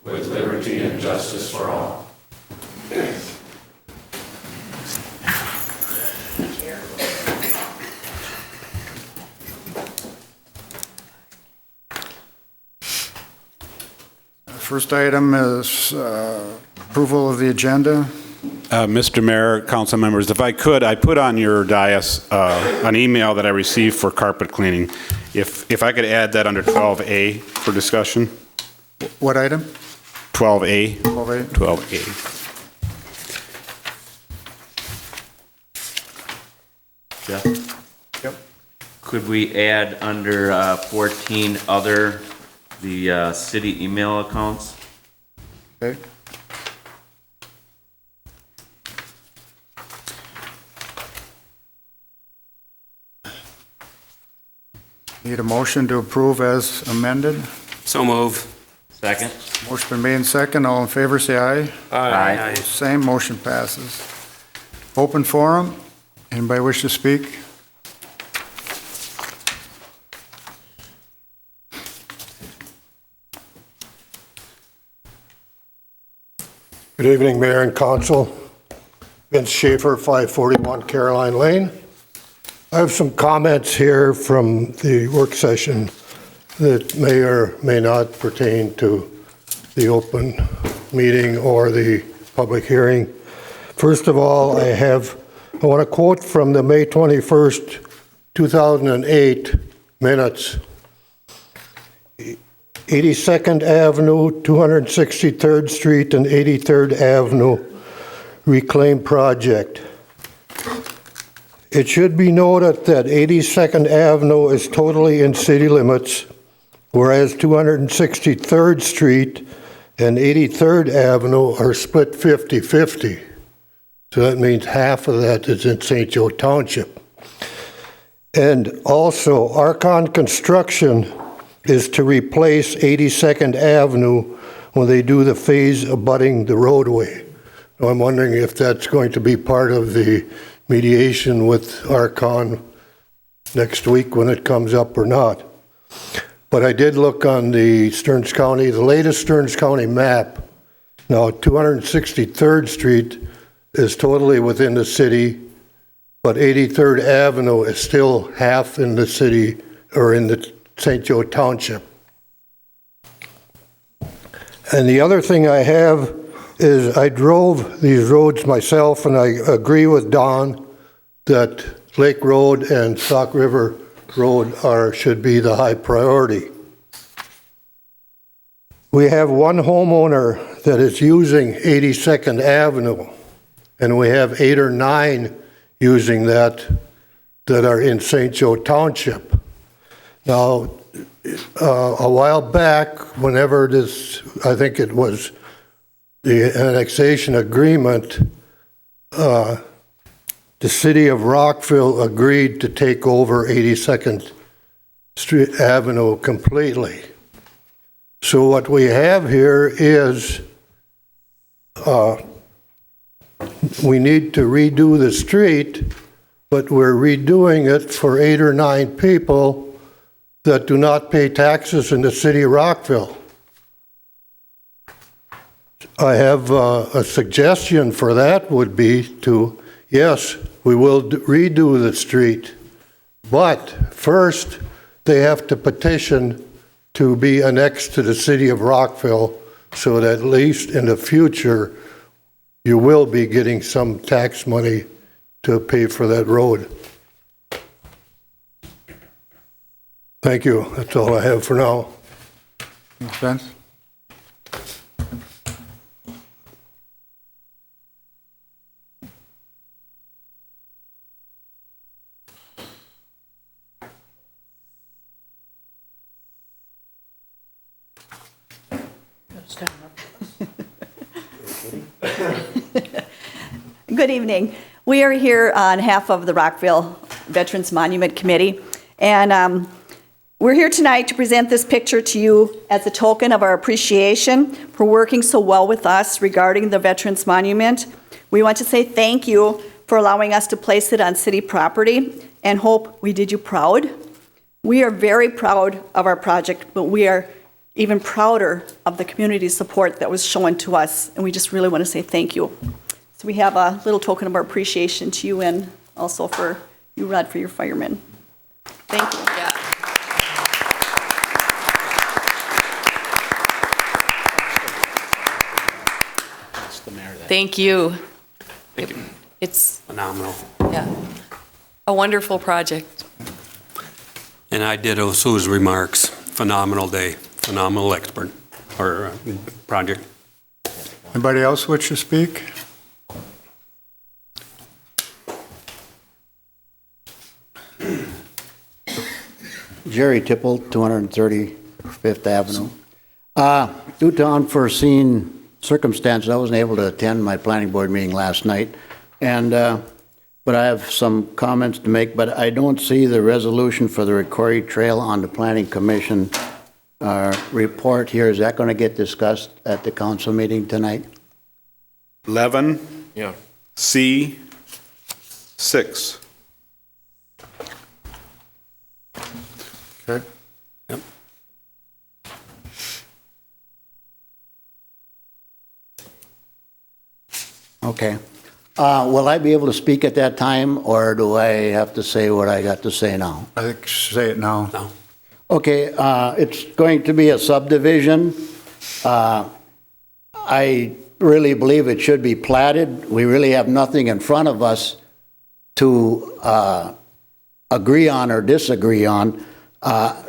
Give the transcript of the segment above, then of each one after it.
with liberty and justice for all. First item is approval of the agenda. Mr. Mayor, council members, if I could, I put on your dais an email that I received for carpet cleaning. If I could add that under 12A for discussion. What item? 12A. 12A. 12A. Jeff? Yep. Could we add under 14 other, the city email accounts? Okay. Need a motion to approve as amended. So move. Second? Motion been made and second. All in favor, say aye. Aye. Same, motion passes. Open forum. Anybody wish to speak? Good evening, Mayor and Council. Vince Schaefer, 541 Caroline Lane. I have some comments here from the work session that may or may not pertain to the open meeting or the public hearing. First of all, I want to quote from the May 21st, 2008 minutes. 82nd Avenue, 263rd Street, and 83rd Avenue Reclaim Project. It should be noted that 82nd Avenue is totally in city limits, whereas 263rd Street and 83rd Avenue are split 50-50. So that means half of that is in St. Joe Township. And also, Archon Construction is to replace 82nd Avenue when they do the phase abutting the roadway. So I'm wondering if that's going to be part of the mediation with Archon next week when it comes up or not. But I did look on the Stearns County, the latest Stearns County map. Now 263rd Street is totally within the city, but 83rd Avenue is still half in the city or in the St. Joe Township. And the other thing I have is I drove these roads myself, and I agree with Don that Lake Road and Sauk River Road should be the high priority. We have one homeowner that is using 82nd Avenue, and we have 8 or 9 using that are in St. Joe Township. Now, a while back, whenever this, I think it was the annexation agreement, the city of Rockville agreed to take over 82nd Street Avenue completely. So what we have here is we need to redo the street, but we're redoing it for 8 or 9 people that do not pay taxes in the city of Rockville. I have a suggestion for that would be to, yes, we will redo the street, but first they have to petition to be annexed to the city of Rockville so that at least in the future you will be getting some tax money to pay for that road. Thank you. That's all I have for now. Makes sense? Good evening. We are here on behalf of the Rockville Veterans Monument Committee, and we're here tonight to present this picture to you as a token of our appreciation for working so well with us regarding the Veterans Monument. We want to say thank you for allowing us to place it on city property and hope we did you proud. We are very proud of our project, but we are even prouder of the community support that was shown to us, and we just really want to say thank you. So we have a little token of our appreciation to you and also for you, Rod, for your firemen. Thank you. Thank you. It's Phenomenal. yeah, a wonderful project. And I ditto Sue's remarks. Phenomenal day, phenomenal expert, or project. Anybody else wish to speak? Jerry Tipple, 235th Avenue. Due to unforeseen circumstances, I wasn't able to attend my planning board meeting last night, and but I have some comments to make, but I don't see the resolution for the Rockwell Trail on the Planning Commission report here. Is that going to get discussed at the council meeting tonight? 11. Yeah. C. 6. Okay. Yep. Okay. Will I be able to speak at that time, or do I have to say what I got to say now? I think say it now. No. Okay, it's going to be a subdivision. I really believe it should be platted. We really have nothing in front of us to agree on or disagree on.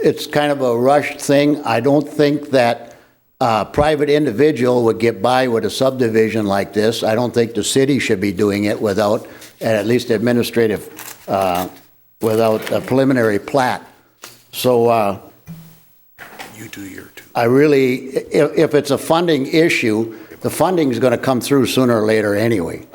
It's kind of a rushed thing. I don't think that a private individual would get by with a subdivision like this. I don't think the city should be doing it without, at least administrative, without a preliminary plat. So You do your two. I really, if it's a funding issue, the funding is going to come through sooner or later anyway.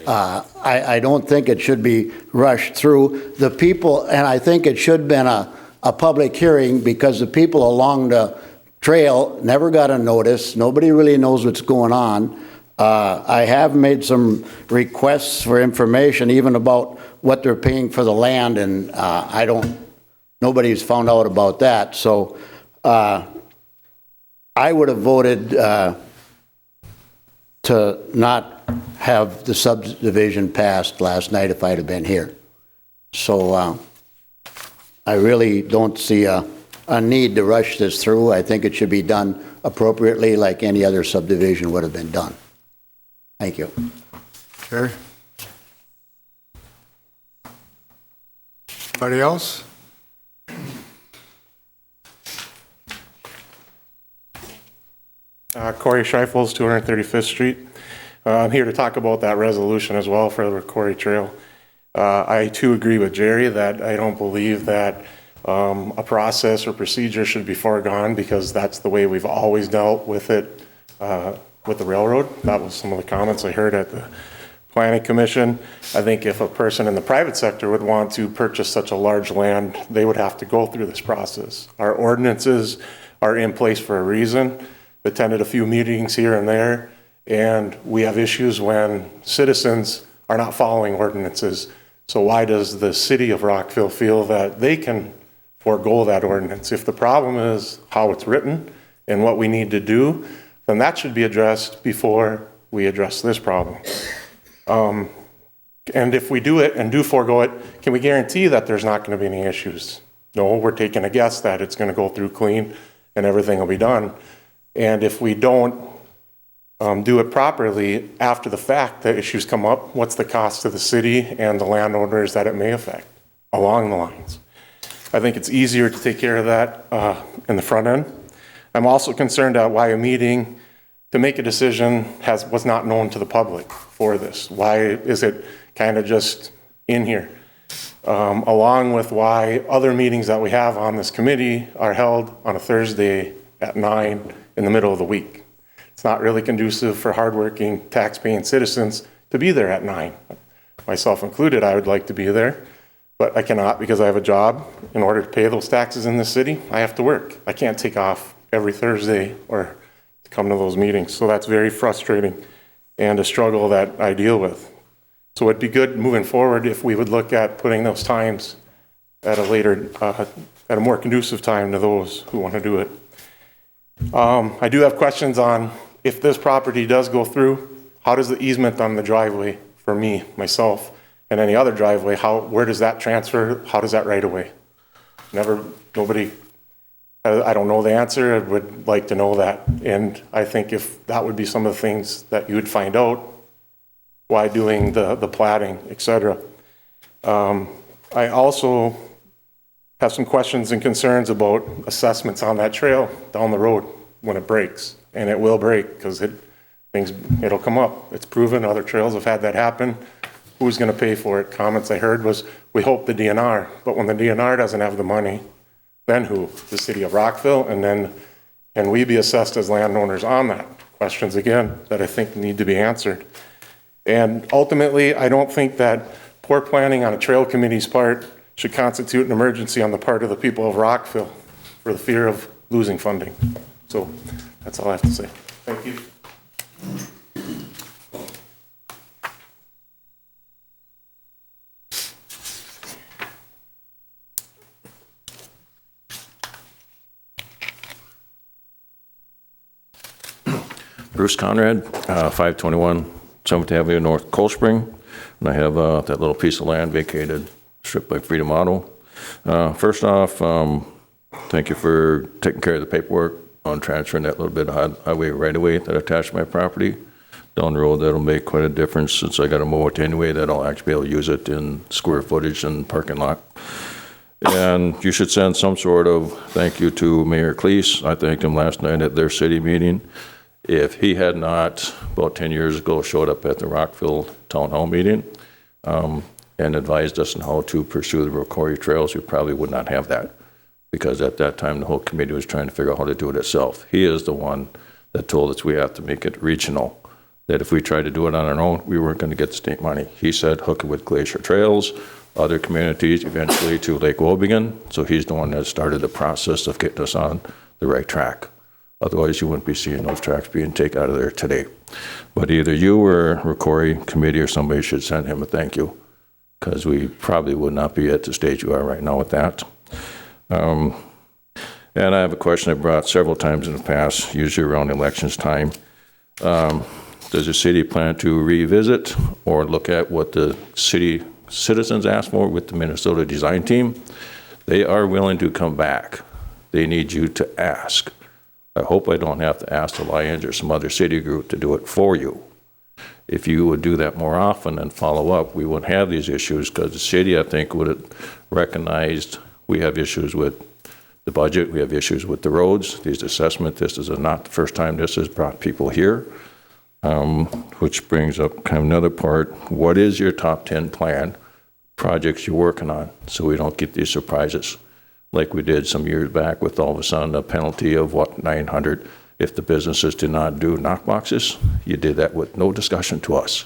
I don't think it should be rushed through. The people, and I think it should have been a public hearing, because the people along the trail never got a notice. Nobody really knows what's going on. I have made some requests for information, even about what they're paying for the land, and nobody's found out about that. So I would have voted to not have the subdivision passed last night if I'd have been here. So I really don't see a need to rush this through. I think it should be done appropriately, like any other subdivision would have been done. Thank you. Jerry? Anybody else? Corey Schreifels, 235th Street. I'm here to talk about that resolution as well for the Rockwell Trail. I too agree with Jerry that I don't believe that a process or procedure should be foregone, because that's the way we've always dealt with it with the railroad. That was some of the comments I heard at the Planning Commission. I think if a person in the private sector would want to purchase such a large land, they would have to go through this process. Our ordinances are in place for a reason. Attended a few meetings here and there, and we have issues when citizens are not following ordinances. So why does the city of Rockville feel that they can forego that ordinance? If the problem is how it's written and what we need to do, then that should be addressed before we address this problem. And if we do it and do forego it, can we guarantee that there's not going to be any issues? No, we're taking a guess that it's going to go through clean and everything will be done. And if we don't do it properly after the fact, the issues come up, what's the cost to the city and the landowners that it may affect along the lines? I think it's easier to take care of that in the front end. I'm also concerned at why a meeting to make a decision was not known to the public for this. Why is it kind of just in here? Along with why other meetings that we have on this committee are held on a Thursday at 9 in the middle of the week. It's not really conducive for hardworking, tax-paying citizens to be there at 9. Myself included, I would like to be there, but I cannot because I have a job. In order to pay those taxes in this city, I have to work. I can't take off every Thursday or to come to those meetings. So that's very frustrating and a struggle that I deal with. So it'd be good moving forward if we would look at putting those times at a later, at a more conducive time to those who want to do it. I do have questions on if this property does go through, how does the easement on the driveway for me, myself, and any other driveway, where does that transfer? How does that right away? Nobody, I don't know the answer. I would like to know that. And I think if that would be some of the things that you would find out, why doing the plating, et cetera. I also have some questions and concerns about assessments on that trail down the road when it breaks, and it will break because it'll come up. It's proven. Other trails have had that happen. Who's going to pay for it? Comments I heard was, we hope the DNR, but when the DNR doesn't have the money, then who? The city of Rockville, and then can we be assessed as landowners on that? Questions again that I think need to be answered. And ultimately, I don't think that poor planning on a trail committee's part should constitute an emergency on the part of the people of Rockville for the fear of losing funding. So that's all I have to say. Thank you. Bruce Conrad, 521 7th Avenue North, Cold Spring. And I have that little piece of land vacated, stripped by Freedom Auto. First off, thank you for taking care of the paperwork on transferring that little bit of highway right-of-way that attached to my property. Down the road, that'll make quite a difference since I got to mow it anyway, that I'll actually be able to use it in square footage and parking lot. And you should send some sort of thank you to Mayor Cleese. I thanked him last night at their city meeting. If he had not, about 10 years ago, showed up at the Rockville Town Hall meeting and advised us on how to pursue the Rockville trails, we probably would not have that, because at that time, the whole committee was trying to figure out how to do it itself. He is the one that told us we have to make it regional, that if we tried to do it on our own, we weren't going to get the state money. He said hook it with Glacier Trails, other communities, eventually to Lake Wobegon. So he's the one that started the process of getting us on the right track. Otherwise, you wouldn't be seeing those tracks being taken out of there today. But either you or Rockville committee or somebody should send him a thank you, because we probably would not be at the stage we are right now with that. And I have a question I brought several times in the past, usually around elections time. Does the city plan to revisit or look at what the city citizens asked for with the Minnesota design team? They are willing to come back. They need you to ask. I hope I don't have to ask the Lions or some other city group to do it for you. If you would do that more often and follow up, we wouldn't have these issues, because the city, I think, would have recognized we have issues with the budget, we have issues with the roads, these assessment. This is not the first time this has brought people here, which brings up kind of another part. What is your top 10 plan projects you're working on, so we don't get these surprises like we did some years back with all of a sudden a penalty of what, 900 if the businesses did not do knock boxes? You did that with no discussion to us.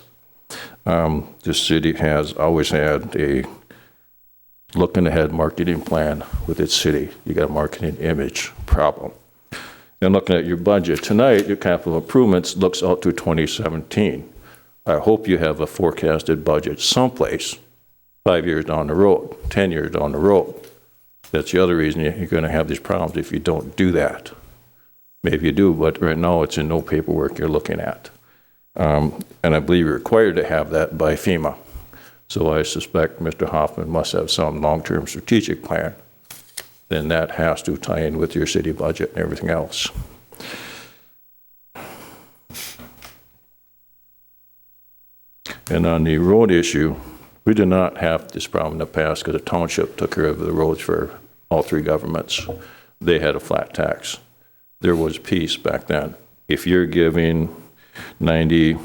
This city has always had a looking ahead marketing plan with its city. You got a marketing image problem. And looking at your budget tonight, your capital improvements looks out to 2017. I hope you have a forecasted budget someplace 5 years down the road, 10 years down the road. That's the other reason you're going to have these problems if you don't do that. Maybe you do, but right now it's in no paperwork you're looking at. And I believe you're required to have that by FEMA. So I suspect Mr. Hoffman must have some long-term strategic plan. Then that has to tie in with your city budget and everything else. And on the road issue, we did not have this problem in the past because the township took care of the roads for all three governments. They had a flat tax. There was peace back then. If you're giving 96%,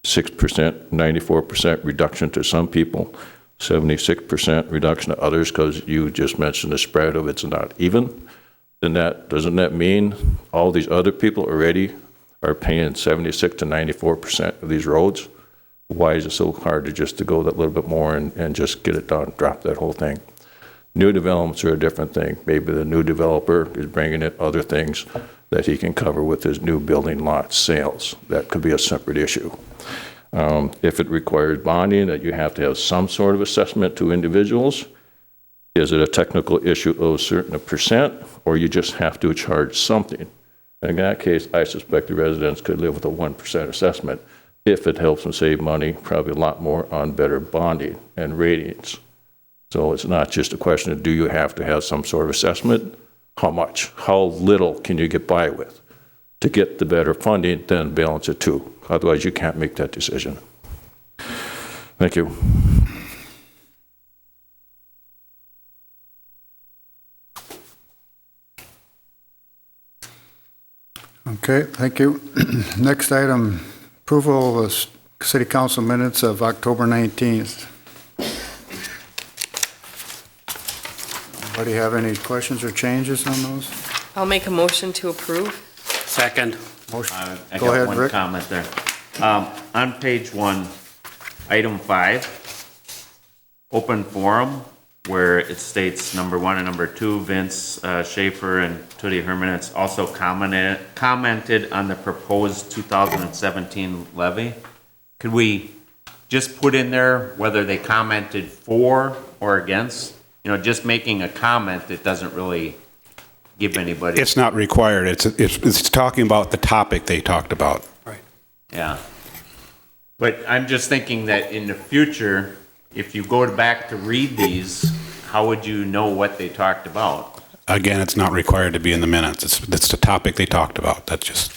94% reduction to some people, 76% reduction to others, because you just mentioned the spread of it's not even, then doesn't that mean all these other people already are paying 76 to 94% of these roads? Why is it so hard to go that little bit more and just get it done, drop that whole thing? New developments are a different thing. Maybe the new developer is bringing in other things that he can cover with his new building lot sales. That could be a separate issue. If it requires bonding, that you have to have some sort of assessment to individuals, is it a technical issue of a certain percent, or you just have to charge something? In that case, I suspect the residents could live with a 1% assessment if it helps them save money, probably a lot more on better bonding and ratings. So it's not just a question of do you have to have some sort of assessment? How much? How little can you get by with to get the better funding, then balance it too? Otherwise, you can't make that decision. Thank you. Okay, thank you. Next item, approval of the city council minutes of October 19th. Anybody have any questions or changes on those? I'll make a motion to approve. Second. Motion. I Go got ahead, one Rick. comment there. On page 1, item 5, open forum, where it states number 1 and number 2, Vince Schaefer and Tootie Hermanitz also commented on the proposed 2017 levy. Could we just put in there whether they commented for or against? You know, just making a comment, it doesn't really give anybody. It's not required. It's talking about the topic they talked about. Right. Yeah. But I'm just thinking that in the future, if you go back to read these, how would you know what they talked about? Again, it's not required to be in the minutes. It's the topic they talked about. That's just.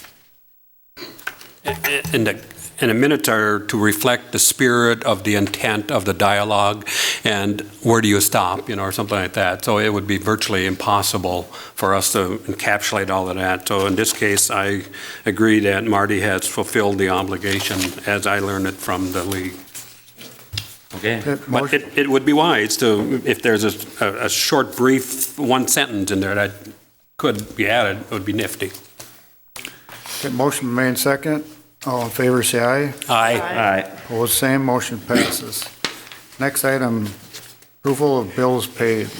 And the minutes are to reflect the spirit of the intent of the dialogue and where do you stop, or something like that. So it would be virtually impossible for us to encapsulate all of that. So in this case, I agree that Marty has fulfilled the obligation as I learned it from the league. Okay. But it would be wise to, if there's a short, brief one sentence in there that could be added, it would be nifty. Okay, motion made second. All in favor, say aye. Aye. Aye. Opposed, same. Motion passes. Next item, approval of bills paid.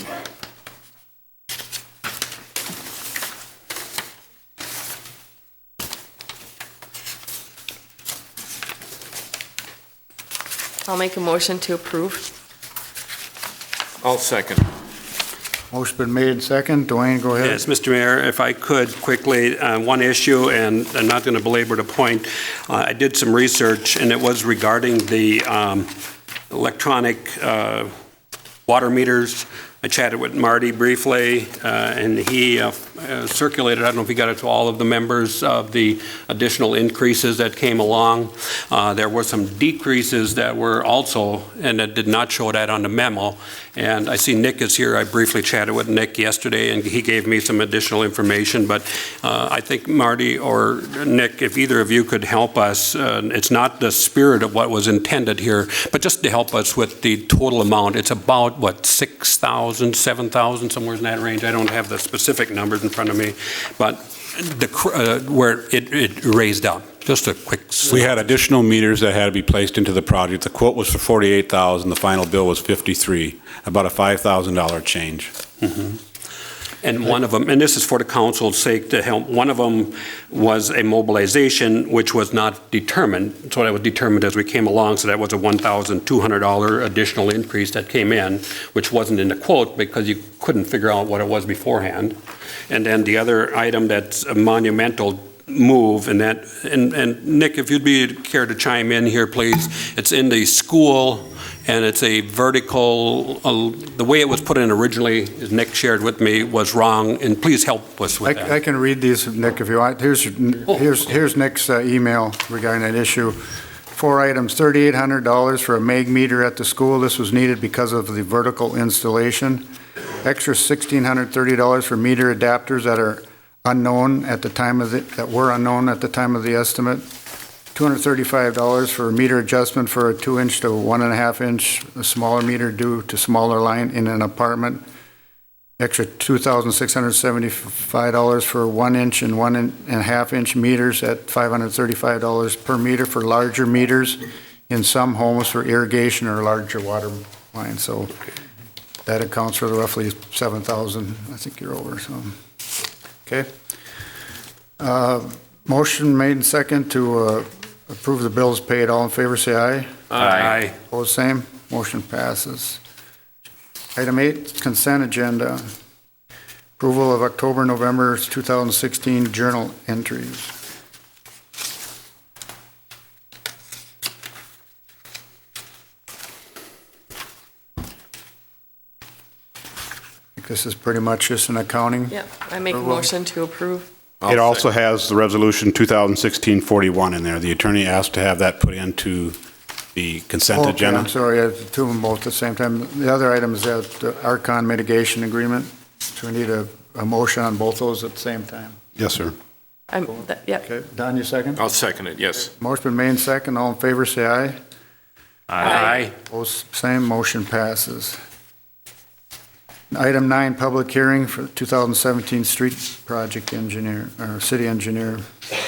I'll make a motion to approve. I'll second. Motion been made second. Dwayne, go ahead. Yes, Mr. Mayor, if I could quickly, one issue, and I'm not going to belabor the point. I did some research, and it was regarding the electronic water meters. I chatted with Marty briefly, and he circulated, I don't know if he got it to all of the members, of the additional increases that came along. There were some decreases that were also, and it did not show that on the memo. And I see Nick is here. I briefly chatted with Nick yesterday, and he gave me some additional information. But I think Marty or Nick, if either of you could help us, it's not the spirit of what was intended here, but just to help us with the total amount. It's about, what, 6,000, 7,000, somewhere in that range. I don't have the specific numbers in front of me, but where it raised up. Just a quick. We had additional meters that had to be placed into the project. The quote was for $48,000. The final bill was $53,000, about a $5,000 change. Mm-hmm. And one of them, and this is for the council's sake to help, one of them was a mobilization which was not determined. So that was determined as we came along. So that was a $1,200 additional increase that came in, which wasn't in the quote because you couldn't figure out what it was beforehand. And then the other item that's a monumental move, and that, and Nick, if you'd be care to chime in here, please. It's in the school, and it's a vertical, the way it was put in originally, as Nick shared with me, was wrong, and please help us with that. I can read these, Nick, if you want. Here's Nick's email regarding that issue. 4 items, $3,800 for a MEG meter at the school. This was needed because of the vertical installation. Extra $1,630 for meter adapters that are unknown at the time of that were unknown at the time of the estimate. $235 for a meter adjustment for a 2-inch to 1.5-inch smaller meter due to smaller line in an apartment. Extra $2,675 for 1-inch and 1.5-inch meters at $535 per meter for larger meters in some homes for irrigation or larger water lines. So that accounts for roughly 7,000. I think you're over. So. Okay. Motion made and second to approve the bills paid. All in favor, say aye. Aye. Opposed, same. Motion passes. Item 8, consent agenda. Approval of October, November 2016 journal entries. I think this is pretty much just an accounting. Yeah, I make a Approval. motion to approve. It also has the resolution 2016-41 in there. The attorney asked to have that put into the consent Okay, agenda. I'm sorry, I had two of them both at the same time. The other item is the Arcon mitigation agreement. So we need a motion on both those at the same time. Yes, sir. Yeah, Okay, Don, you second? I'll second it, yes. Motion been made and second. All in favor, say aye. Aye. Opposed, same, motion passes. Item 9, public hearing for 2017 street project engineer, or city engineer.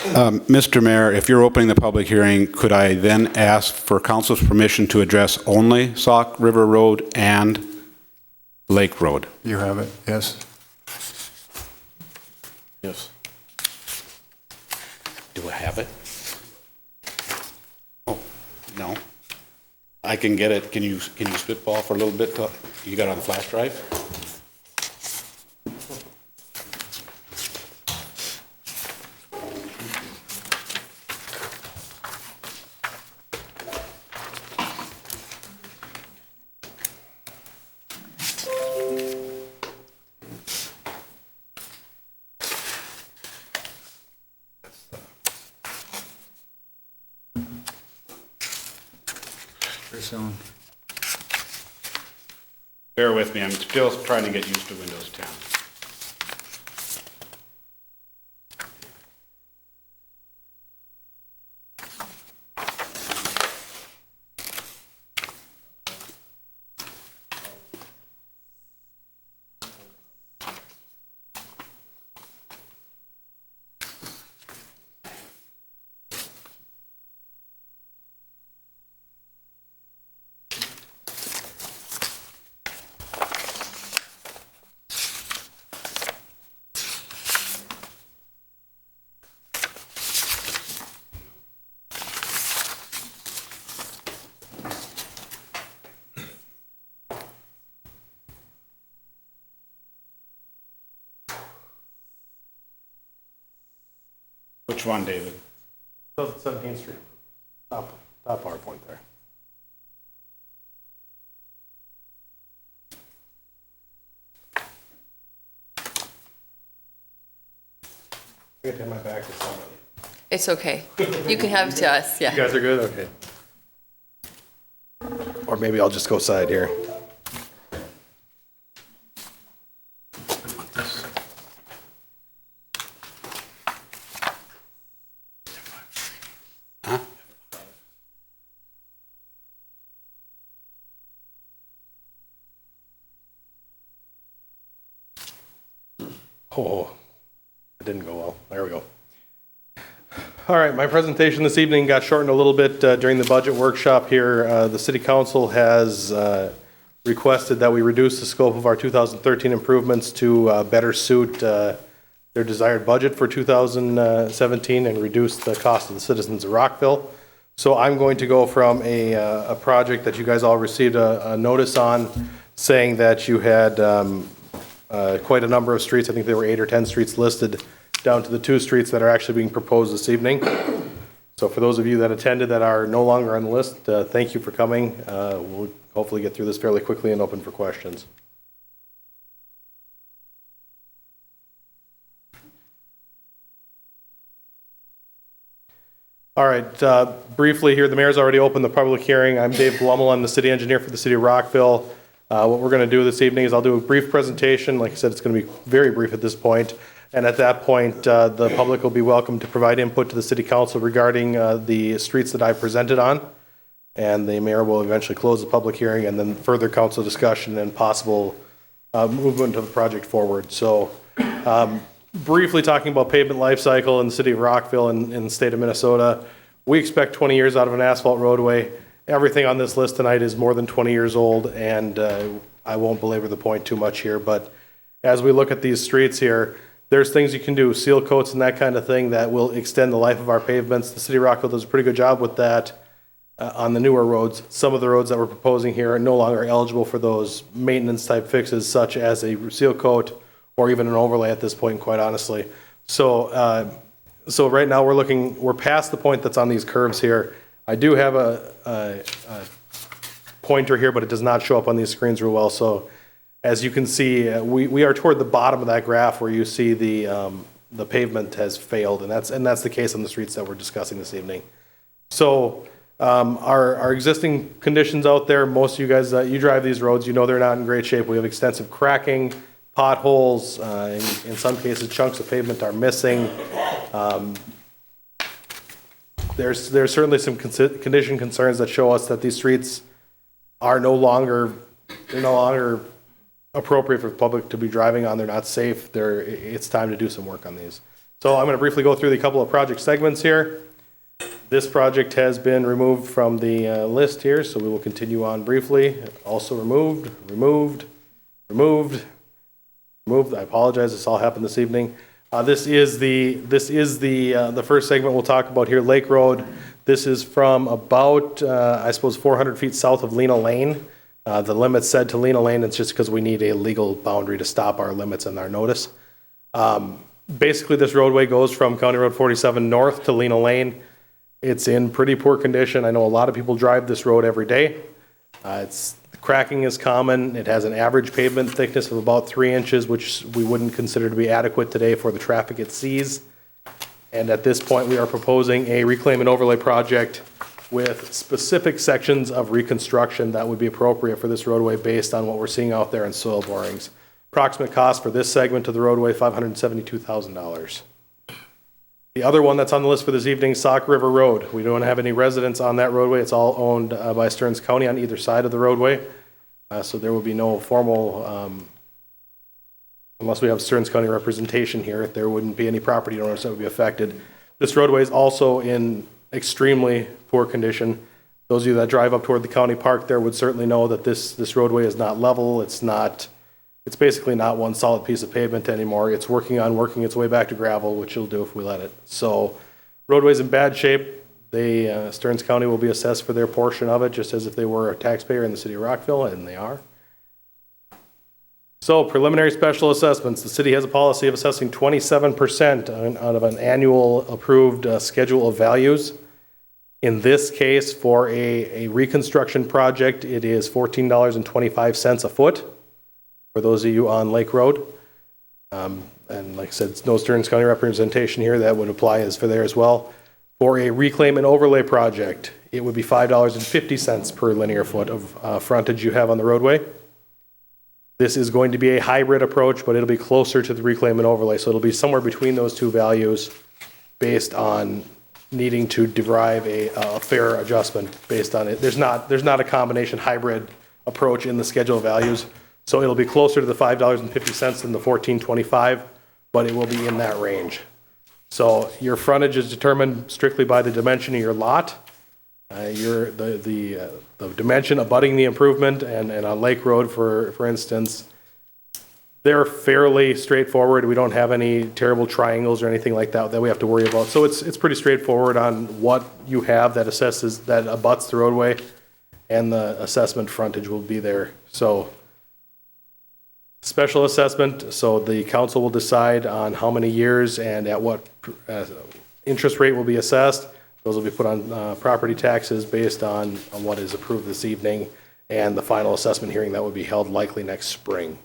Mr. Mayor, if you're opening the public hearing, could I then ask for council's permission to address only Sauk River Road and Lake Road? You have it, yes. Yes. Do I have it? Oh, no. I can get it. Can you spitball for a little bit? You got it on the flash drive? Soon. Bear with me, I'm still trying to get used to Windows 10. Which one, David? 17th Street. Top PowerPoint there. I get to have my back to somebody. it's okay. You can have it to us, You yeah. guys are good? Okay. Or maybe I'll just go side here. Huh? Oh, it didn't go well. There we go. All right, my presentation this evening got shortened a little bit during the budget workshop here. The city council has requested that we reduce the scope of our 2013 improvements to better suit their desired budget for 2017 and reduce the cost of the citizens of Rockville. So I'm going to go from a project that you guys all received a notice on, saying that you had quite a number of streets, I think there were 8 or 10 streets listed, down to the 2 streets that are actually being proposed this evening. So for those of you that attended that are no longer on the list, thank you for coming. We'll hopefully get through this fairly quickly and open for questions. All right, briefly here, the mayor's already opened the public hearing. I'm Dave Blumel, I'm the city engineer for the city of Rockville. What we're going to do this evening is I'll do a brief presentation. Like I said, it's going to be very brief at this point. And at that point, the public will be welcome to provide input to the city council regarding the streets that I presented on. And the mayor will eventually close the public hearing and then further council discussion and possible movement of the project forward. So briefly talking about pavement life cycle in the city of Rockville and in the state of Minnesota, we expect 20 years out of an asphalt roadway. Everything on this list tonight is more than 20 years old, and I won't belabor the point too much here, but as we look at these streets here, there's things you can do, seal coats and that kind of thing that will extend the life of our pavements. The city of Rockville does a pretty good job with that on the newer roads. Some of the roads that we're proposing here are no longer eligible for those maintenance type fixes, such as a seal coat or even an overlay at this point, quite honestly. So, so right now we're past the point that's on these curves here. I do have a pointer here, but it does not show up on these screens real well. So as you can see, we are toward the bottom of that graph where you see the pavement has failed, and that's the case on the streets that we're discussing this evening. So our existing conditions out there, most of you guys, you drive these roads, you know they're not in great shape. We have extensive cracking, potholes, in some cases chunks of pavement are missing. There's certainly some condition concerns that show us that these streets are no longer appropriate for the public to be driving on. They're not safe. It's time to do some work on these. So I'm going to briefly go through the couple of project segments here. This project has been removed from the list here, so we will continue on briefly. Also removed. I apologize. This all happened this evening. This is the first segment we'll talk about here, Lake Road. This is from about, I suppose, 400 feet south of Lena Lane. The limit said to Lena Lane, it's just because we need a legal boundary to stop our limits and our notice. Basically, this roadway goes from County Road 47 north to Lena Lane. It's in pretty poor condition. I know a lot of people drive this road every day. Cracking is common. It has an average pavement thickness of about 3 inches, which we wouldn't consider to be adequate today for the traffic it sees. And at this point, we are proposing a reclaim and overlay project with specific sections of reconstruction that would be appropriate for this roadway based on what we're seeing out there in soil borings. Approximate cost for this segment of the roadway, $572,000. The other one that's on the list for this evening, Sauk River Road. We don't have any residents on that roadway. It's all owned by Stearns County on either side of the roadway. So there will be no formal, unless we have Stearns County representation here, there wouldn't be any property owners that would be affected. This roadway is also in extremely poor condition. Those of you that drive up toward the county park there would certainly know that this roadway is not level. It's basically not one solid piece of pavement anymore. It's working its way back to gravel, which it'll do if we let it. So roadway's in bad shape. Stearns County will be assessed for their portion of it, just as if they were a taxpayer in the city of Rockville, and they are. So preliminary special assessments. The city has a policy of assessing 27% out of an annual approved schedule of values. In this case, for a reconstruction project, it is $14.25 a foot for those of you on Lake Road. And like I said, it's no Stearns County representation here. That would apply as for there as well. For a reclaim and overlay project, it would be $5.50 per linear foot of frontage you have on the roadway. This is going to be a hybrid approach, but it'll be closer to the reclaim and overlay. So it'll be somewhere between those two values based on needing to derive a fair adjustment based on it. There's not a combination hybrid approach in the schedule of values. So it'll be closer to the $5.50 than the $14.25, but it will be in that range. So your frontage is determined strictly by the dimension of your lot. The dimension abutting the improvement and on Lake Road, for instance, they're fairly straightforward. We don't have any terrible triangles or anything like that we have to worry about. So it's pretty straightforward on what you have that abuts the roadway, and the assessment frontage will be there. So special assessment, so the council will decide on how many years and at what interest rate will be assessed. Those will be put on property taxes based on what is approved this evening, and the final assessment hearing that will be held likely next spring.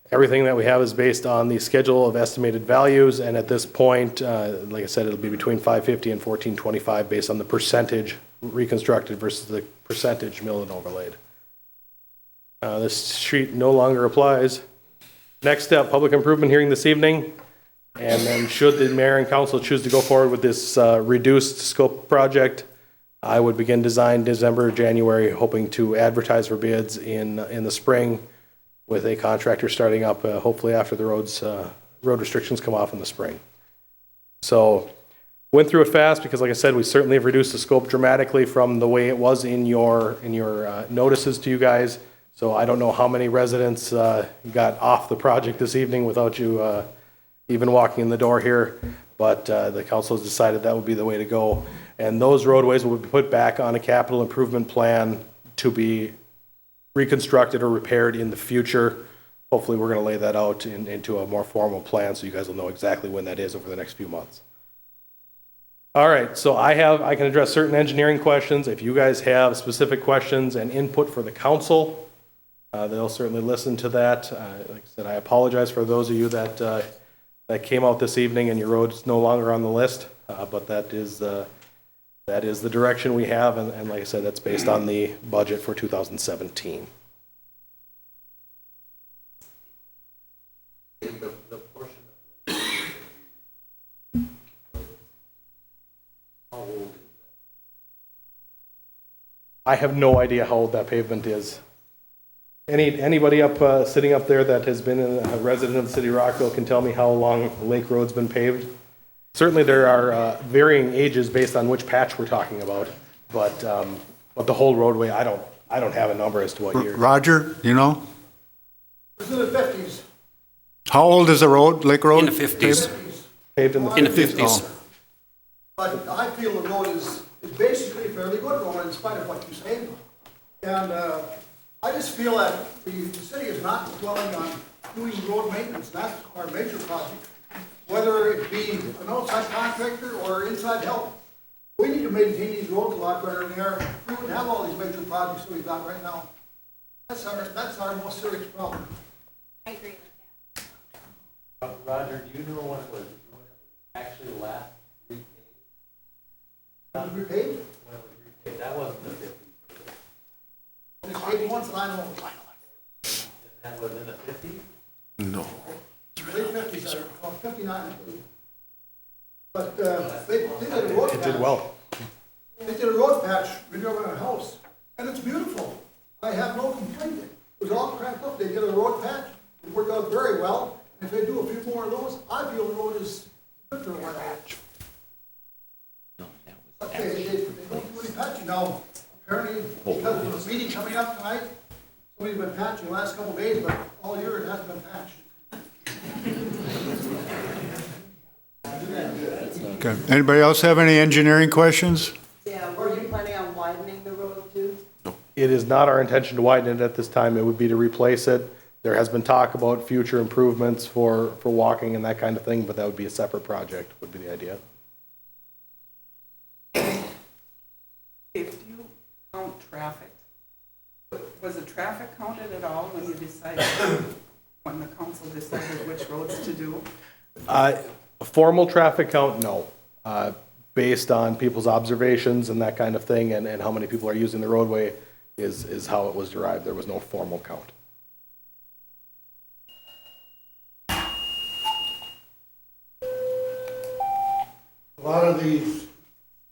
Everything that we have is based on the schedule of estimated values, and at this point, like I said, it'll be between $5.50 and $14.25 based on the percentage reconstructed versus the percentage milled and overlaid. This sheet no longer applies. Next step, public improvement hearing this evening. And then should the mayor and council choose to go forward with this reduced scope project, I would begin design December, January, hoping to advertise for bids in the spring with a contractor starting up hopefully after the road restrictions come off in the spring. So went through it fast because, like I said, we certainly have reduced the scope dramatically from the way it was in your notices to you guys. So I don't know how many residents got off the project this evening without you even walking in the door here, but the council has decided that would be the way to go. And those roadways will be put back on a capital improvement plan to be reconstructed or repaired in the future. hopefully we're going to lay that out into a more formal plan so you guys will know exactly when that is over the next few months. All right, so I can address certain engineering questions. If you guys have specific questions and input for the council, they'll certainly listen to that. Like I said, I apologize for those of you that came out this evening and your road's no longer on the list, but that is the direction we have, and like I said, that's based on the budget for 2017. I have no idea how old that pavement is. Anybody sitting up there that has been a resident of the city of Rockville can tell me how long Lake Road's been paved? Certainly there are varying ages based on which patch we're talking about, but the whole roadway, I don't have a number as to what year. Roger, you know? It's in the 50s. How old is the road, Lake Road? In the 50s. Paved in the 50s. But I feel the road is basically a fairly good road in spite of what you say. And I just feel that the city is not dwelling on doing road maintenance. That's our major project. Whether it be an outside contractor or inside help, we need to maintain these roads a lot better than they are. We wouldn't have all these major projects that we've got right now. That's our most serious problem. I agree with that. Roger, do you know when it was actually last repaved? Was it repaved? When it was repaved, that wasn't the 50s. It's paved once and I know. That was in the 50s? No. Late 50s, I recall, 59, I believe. But they did a road patch. It did well. They did a road patch right over our house, and it's beautiful. I have no complaint. It was all cracked up. They did a road patch. It worked out very well. And if they do a few more of those, I feel the road is good for a while. Okay, they don't do any patching now. Apparently, because of the meeting coming up tonight, somebody's been patching the last couple of days, but all year it hasn't been patched. Okay. Anybody else have any engineering questions? Yeah, were you planning on widening the road too? It is not our intention to widen it at this time. It would be to replace it. There has been talk about future improvements for walking and that kind of thing, but that would be a separate project, would be the idea. If you count traffic, was the traffic counted at all when you decided, when the council decided which roads to do? A formal traffic count, no. Based on people's observations and that kind of thing, and how many people are using the roadway is how it was derived. There was no formal count. A lot of these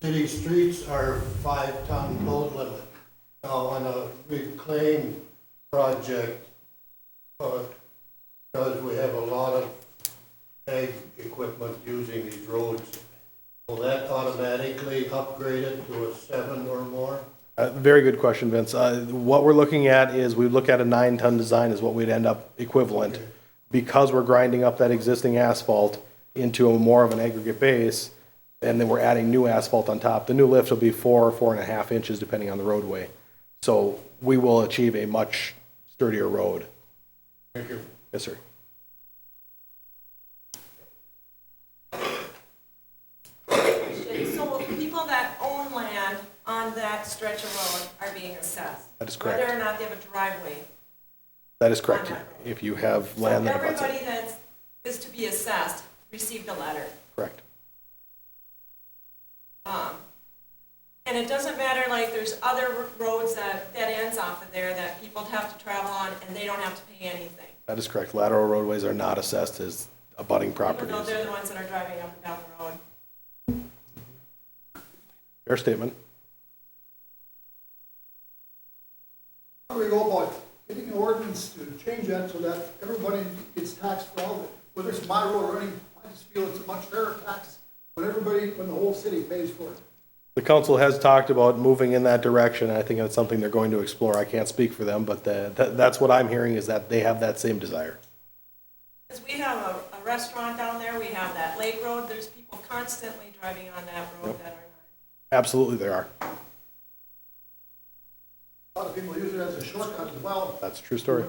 city streets are 5-ton load limit. Now, on a reclaim project, because we have a lot of ag equipment using these roads, will that automatically upgrade it to a 7 or more? Very good question, Vince. What we're looking at is we look at a 9-ton design is what we'd end up equivalent. Because we're grinding up that existing asphalt into a more of an aggregate base, and then we're adding new asphalt on top. The new lift will be 4 or 4.5 inches depending on the roadway. So we will achieve a much sturdier road. Thank you. Yes, sir. So people that own land on that stretch of road are being assessed? That is correct. Whether or not they have a driveway? That is correct. If you have land that abuts Everybody it. that is to be assessed received a letter. Correct. And it doesn't matter, like, there's other roads that ends off of there that people have to travel on and they don't have to pay anything. That is correct. Lateral roadways are not assessed as abutting Even properties. though they're the ones that are driving up and down the road. Fair statement. How do we go about getting an ordinance to change that so that everybody gets taxed for all of it? Whether it's my road or any, I just feel it's a much fairer tax when the whole city pays for it. The council has talked about moving in that direction. I think that's something they're going to explore. I can't speak for them, but that's what I'm hearing is that they have that same desire. Because we have a restaurant down there, we have that lake road, there's people constantly driving on that road that are not. Absolutely there are. A lot of people use it as a shortcut as well. That's a true story.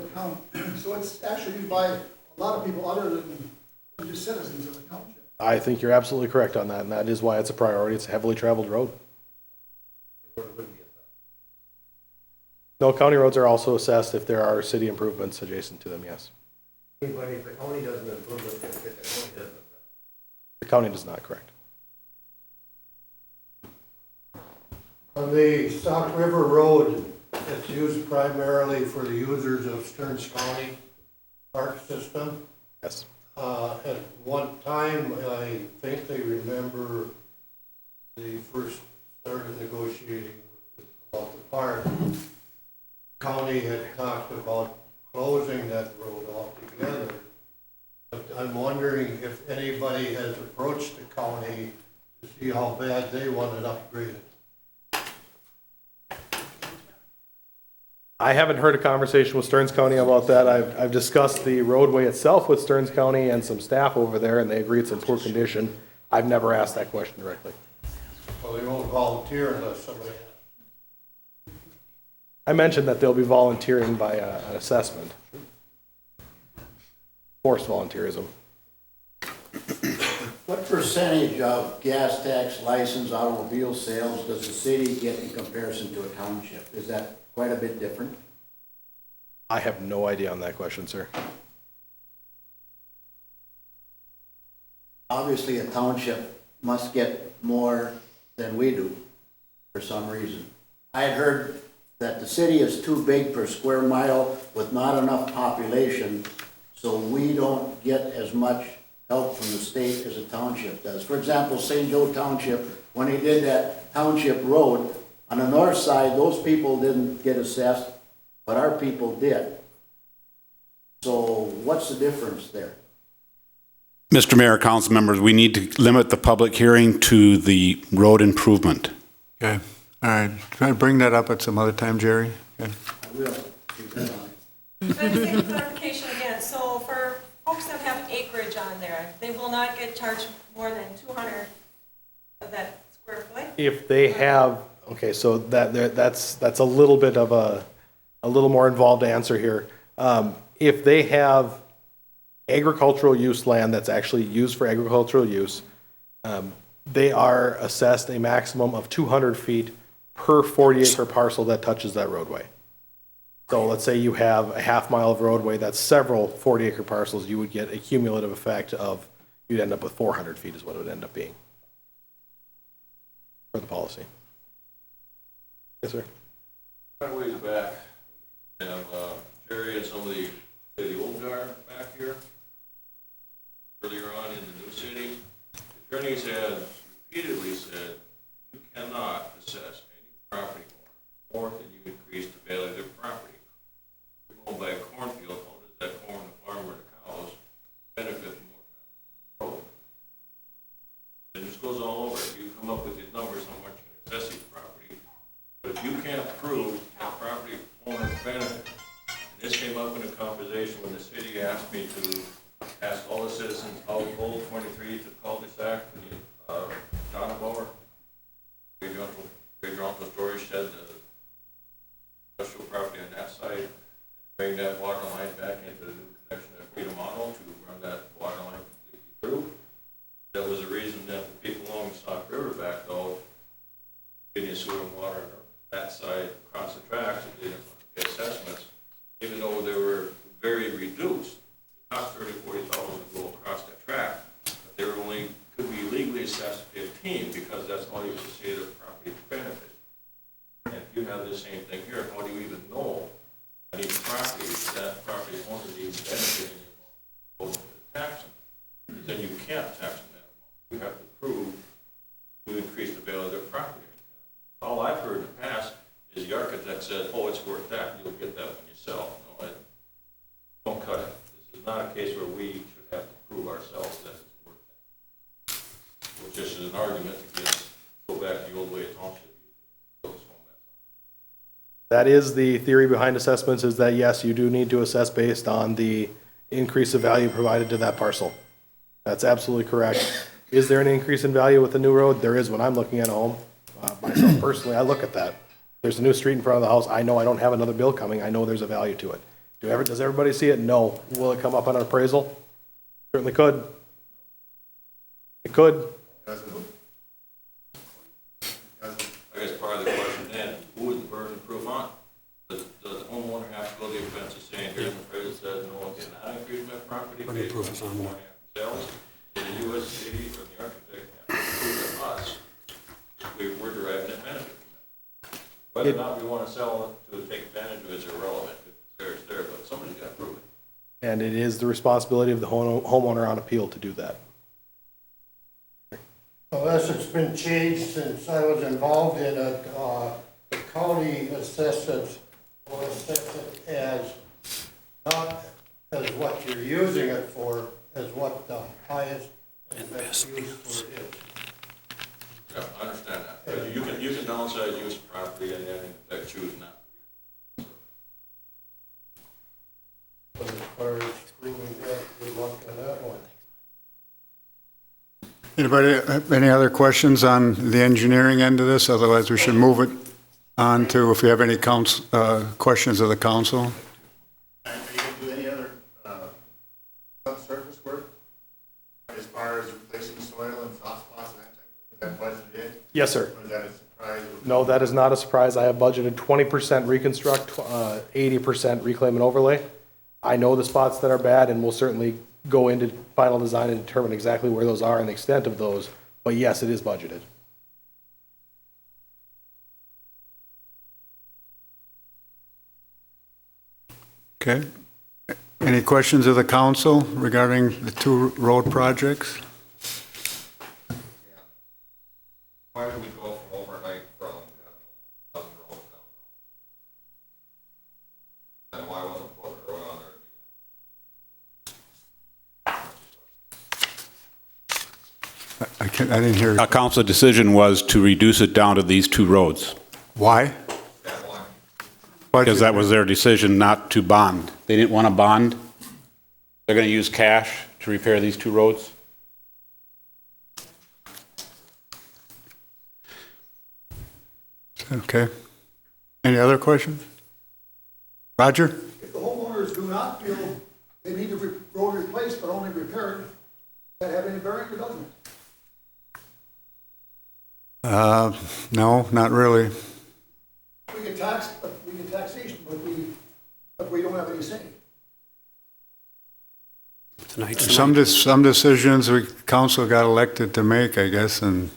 So it's actually used by a lot of people other than just citizens of the township. I think you're absolutely correct on that, and that is why it's a priority. It's a heavily traveled road. No, county roads are also assessed if there are city improvements adjacent to them, yes. Anybody, if the county doesn't improve it, then the county doesn't. The county does not, correct. On the Stock River Road, it's used primarily for the users of Stearns County Park System. Yes. At one time, I think they remember they first started negotiating about the park. County had talked about closing that road altogether. But I'm wondering if anybody has approached the county to see how bad they want it upgraded. I haven't heard a conversation with Stearns County about that. I've discussed the roadway itself with Stearns County and some staff over there, and they agree it's in poor condition. I've never asked that question directly. Well, they won't volunteer unless somebody. I mentioned that they'll be volunteering by an assessment. Forced volunteerism. What percentage of gas tax, license, automobile sales does the city get in comparison to a township? Is that quite a bit different? I have no idea on that question, sir. Obviously, a township must get more than we do for some reason. I had heard that the city is too big per square mile with not enough population, so we don't get as much help from the state as a township does. For example, St. Joe Township, when they did that township road, on the north side, those people didn't get assessed, but our people did. So what's the difference there? Mr. Mayor, council members, we need to limit the public hearing to the road improvement. Okay, all right. Try to bring that up at some other time, Jerry. Okay. I will. Keep that on. So to get clarification again, so for folks that have acreage on there, they will not get charged more than 200 of that square foot? If they have, okay, so that's a little bit of a little more involved answer here. If they have agricultural use land that's actually used for agricultural use, they are assessed a maximum of 200 feet per 40-acre parcel that touches that roadway. So let's say you have a half mile of roadway that's several 40-acre parcels, you would get a cumulative effect of, you'd end up with 400 feet is what it would end up being for the policy. Yes, sir. Quite a ways back, we have Jerry and some of the city old guard back here. Earlier on in the new city, the attorneys had repeatedly said, you cannot assess any property more than you increase the value of their property. If you're going by a cornfield, how does that corn, the farmer, the cows benefit from more road? It just goes all over. You come up with these numbers, how much you can assess each property. But if you can't prove that property owner benefit, and this came up in a conversation when the city asked me to ask all the citizens how old 23 to cul-de-sac, Donna Blower, Great Toronto Storage shed, the special property on that site, bring that water line back into the new connection at Freedom Auto to run that water line completely through. That was the reason that the people along the Stock River backed out, getting sewer and water on that side across the tracks, and didn't get assessments, even though they were very reduced. Not 30, 40,000 to go across that track, but they were only, could be legally assessed 15 because that's all you could say the property benefit. And if you have the same thing here, how do you even know that each property, that property owner is benefiting from taxing? Because then you can't tax them that amount. You have to prove to increase the value of their property. All I've heard in the past is the architect said, oh, it's worth that, you'll get that when you sell. No, don't cut it. It's not a case where we should have to prove ourselves that it's worth that. Which is an argument against, go back to the old way of township. That is the theory behind assessments, is that yes, you do need to assess based on the increase of value provided to that parcel. That's absolutely correct. Is there an increase in value with the new road? There is when I'm looking at a home. Myself personally, I look at that. There's a new street in front of the house. I know I don't have another bill coming. I know there's a value to it. Does everybody see it? No. Will it come up on an appraisal? Certainly could. It could. I guess part of the question then, who is the burden of proof on? Does the homeowner have to go to the offense of saying, here's an appraisal says, no, I cannot increase my property? Burden of proof is on that. Sales, the U.S. city or the architect have to prove to us we're deriving advantage from it. Whether or not we want to sell it to take advantage of it is irrelevant. If it's there, it's there, but somebody's got to prove it. And it is the responsibility of the homeowner on appeal to do that. Unless it's been changed since I was involved in it, the county assessed it, or assessed it as, not as what you're using it for, as what the highest and best use for it is. Yeah, I understand that. But you can downsize use of property and then in effect choose not. But as far as proving that, we look at that one. Anybody, any other questions on the engineering end of this? Otherwise, we should move it on to, if you have any questions of the council. Are you going to do any other subsurface work as far as replacing soil and soft spots and that type of thing? Is that budgeted in? Yes, sir. Or is that a surprise? No, that is not a surprise. I have budgeted 20% reconstruct, 80% reclaim and overlay. I know the spots that are bad, and we'll certainly go into final design and determine exactly where those are and the extent of those. But yes, it is budgeted. Okay. Any questions of the council regarding the two road projects? Why did we go from overnight from Dozen Road down? And why wasn't Porter Road on there? I didn't hear. A council decision was to reduce it down to these two roads. Why? Because that was their decision not to bond. They didn't want to bond. They're going to use cash to repair these two roads. Okay. Any other questions? Roger? If the homeowners do not feel they need the road replaced but only repaired, does that have any bearing or doesn't it? No, not really. We get taxation, but we don't have any say. Some decisions the council got elected to make, I guess, and,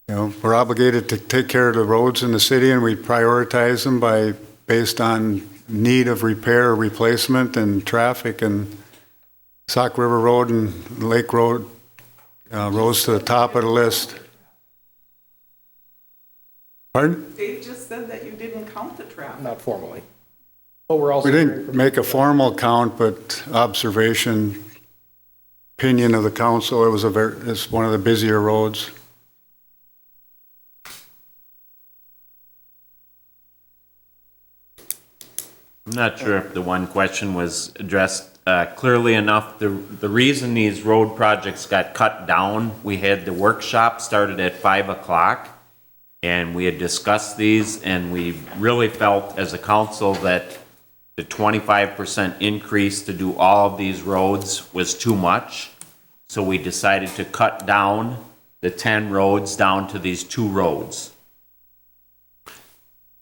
you know, we're obligated to take care of the roads in the city, and we prioritize them based on need of repair or replacement and traffic, and Sauk River Road and Lake Road rose to the top of the list. Pardon? Dave just said that you didn't count the traffic. Not formally. But we're also. We didn't make a formal count, but observation, opinion of the council, it's one of the busier roads. I'm not sure if the one question was addressed clearly enough. The reason these road projects got cut down, we had the workshop started at 5 o'clock, and we had discussed these, and we really felt as a council that the 25% increase to do all of these roads was too much. So we decided to cut down the 10 roads down to these 2 roads.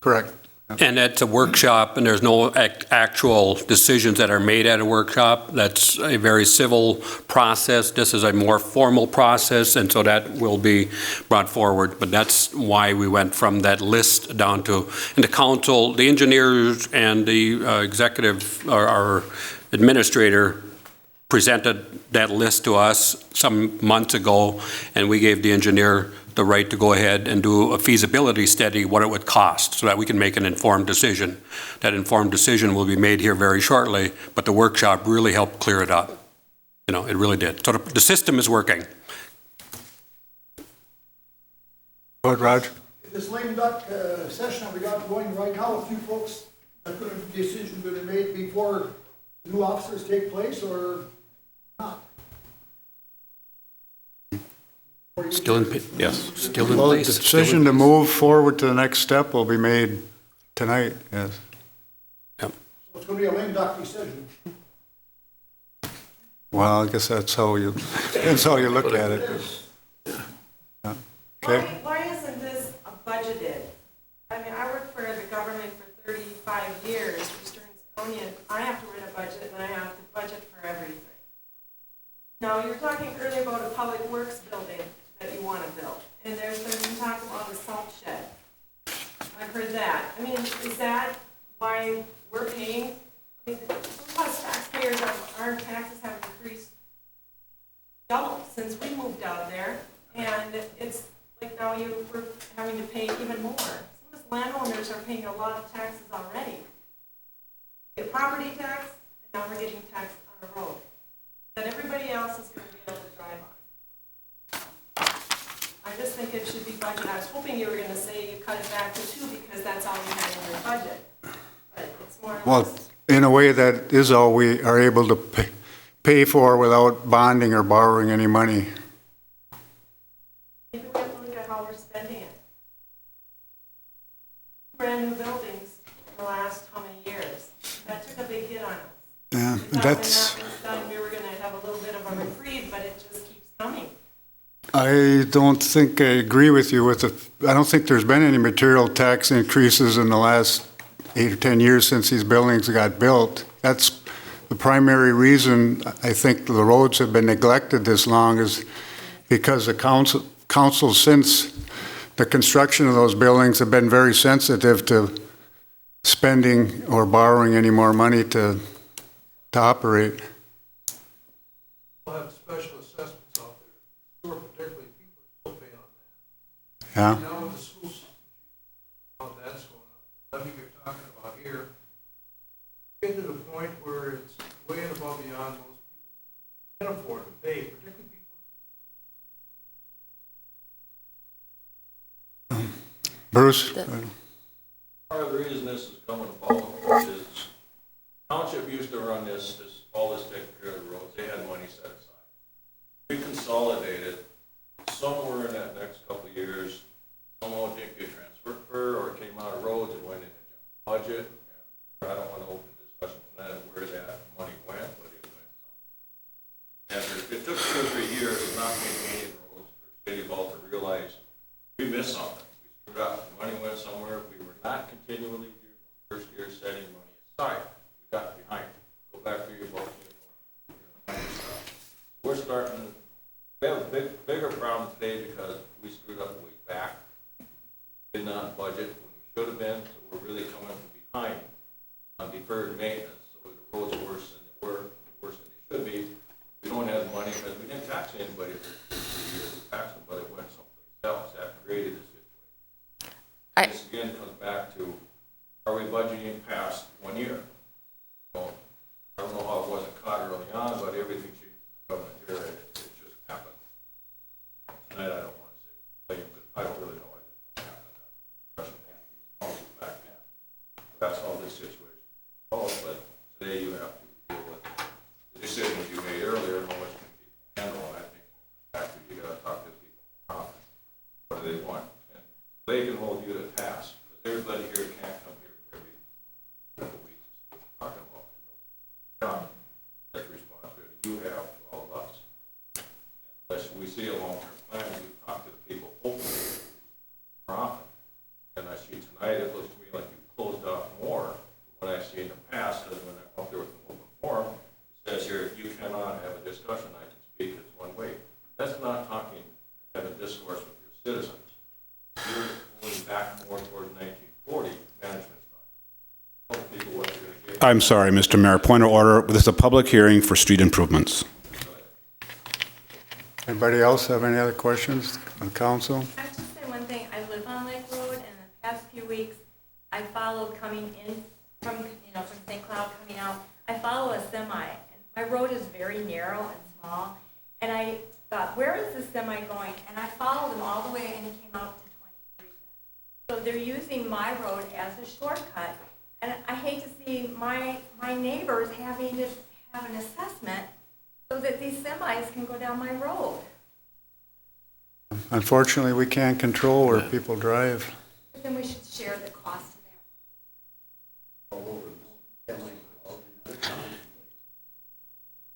Correct. And it's a workshop, and there's no actual decisions that are made at a workshop. That's a very civil process. This is a more formal process, and so that will be brought forward. But that's why we went from that list down to, and the council, the engineers and the executive, our administrator presented that list to us some months ago, and we gave the engineer the right to go ahead and do a feasibility study, what it would cost, so that we can make an informed decision. That informed decision will be made here very shortly, but the workshop really helped clear it up. You know, it really did. So the system is working. Go ahead, Roger. This lame duck session that we got going right now, a few folks, that could have decisions that are made before new officers take place or not. Still in, yes, still in Well, the place. decision to move forward to the next step will be made tonight, yes. So it's gonna be a lame duck decision. Well, I guess that's how you look at it. Yeah. Okay, Why isn't this budgeted? I mean, I worked for the government for 35 years, Eastern Estonian. I have to write a budget and I have to budget for everything. Now, you're talking earlier about a public works building that you want to build, and there's been talk about a salt shed. I've heard that. I mean, is that why we're paying? I mean, us taxpayers, our taxes have increased double since we moved out there, and it's like now we're having to pay even more. Some of us landowners are paying a lot of taxes already. We get property tax, and now we're getting taxed on a road that everybody else is going to be able to drive on. I just think it should be budgeted. I was hoping you were going to say you cut it back to 2 because that's all you had in your budget. But it's more or well, less. in a way, that is all we are able to pay for without bonding or borrowing any money. Maybe we have to look at how we're spending it. Brand new buildings in the last how many years? That took a big hit on us. Yeah, We thought that's, when that was done, we were going to have a little bit of a reprieve, but it just keeps coming. I don't think I agree with you I don't think there's been any material tax increases in the last 8 or 10 years since these buildings got built. That's the primary reason I think the roads have been neglected this long is because the council since the construction of those buildings have been very sensitive to spending or borrowing any more money to operate. We'll have special assessments out there, particularly people are still paying on that. Yeah. Now with the school system, how that's going up, levy you're talking about here, get to the point where it's way and above beyond most people can afford to pay, particularly people. Bruce? Part of the reason this is coming about is township used to run all this taking care of the roads. They had money set aside. We consolidated somewhere in that next couple of years. Somehow it didn't get transferred or it came out of roads and went into general budget. I don't want to open a discussion tonight of where that money went, but it went something. And it took 2 or 3 years of not maintaining the roads for City Hall to realize we missed something. We screwed up. The money went somewhere. We were not continually during the first year setting money aside. We got behind. Go back through your books. We're starting. We have a bigger problem today because we screwed up way back. Did not budget when we should have been, so we're really coming from behind on deferred maintenance. So the roads are worse than they were, worse than they should be. We don't have money because we didn't tax anybody for 3 years. We taxed them, but it went someplace else. That created this situation. This again comes back to, are we budgeting past 1 year? Well, I don't know how it wasn't caught early on, but everything changed in the government here. It just happened. Tonight I don't want to say blame, because I don't really know why it happened. Russian council back then. That's how this situation evolved, but today you have to deal with the decisions you made earlier, how much can people handle, and I think actually you got to talk to people around. What do they want? And they can hold you to task, because everybody here can't come here every couple weeks to see what you're talking about. That's the responsibility you have for all of us. Unless we see a long-term plan, we talk to the people openly more often. And I see tonight, it looks to me like you've closed off more than what I see in the past, because when I'm up there with an open forum, it says here, you cannot have a discussion, I can speak, it's one way. That's not talking, having discourse with your citizens. You're going back more toward 1940 management style. Tell the people what you're going to get. I'm sorry, Mr. Mayor, point of order. This is a public hearing for street improvements. Anybody else have any other questions on council? I have to say one thing. I live on Lake Road, and the past few weeks, I followed coming in from St. Cloud coming out. I follow a semi, and my road is very narrow and small. And I thought, where is this semi going? And I followed them all the way, and it came out to 23. So they're using my road as a shortcut. And I hate to see my neighbors having to have an assessment so that these semis can go down my road. Unfortunately, we can't control where people drive. But then we should share the cost of that.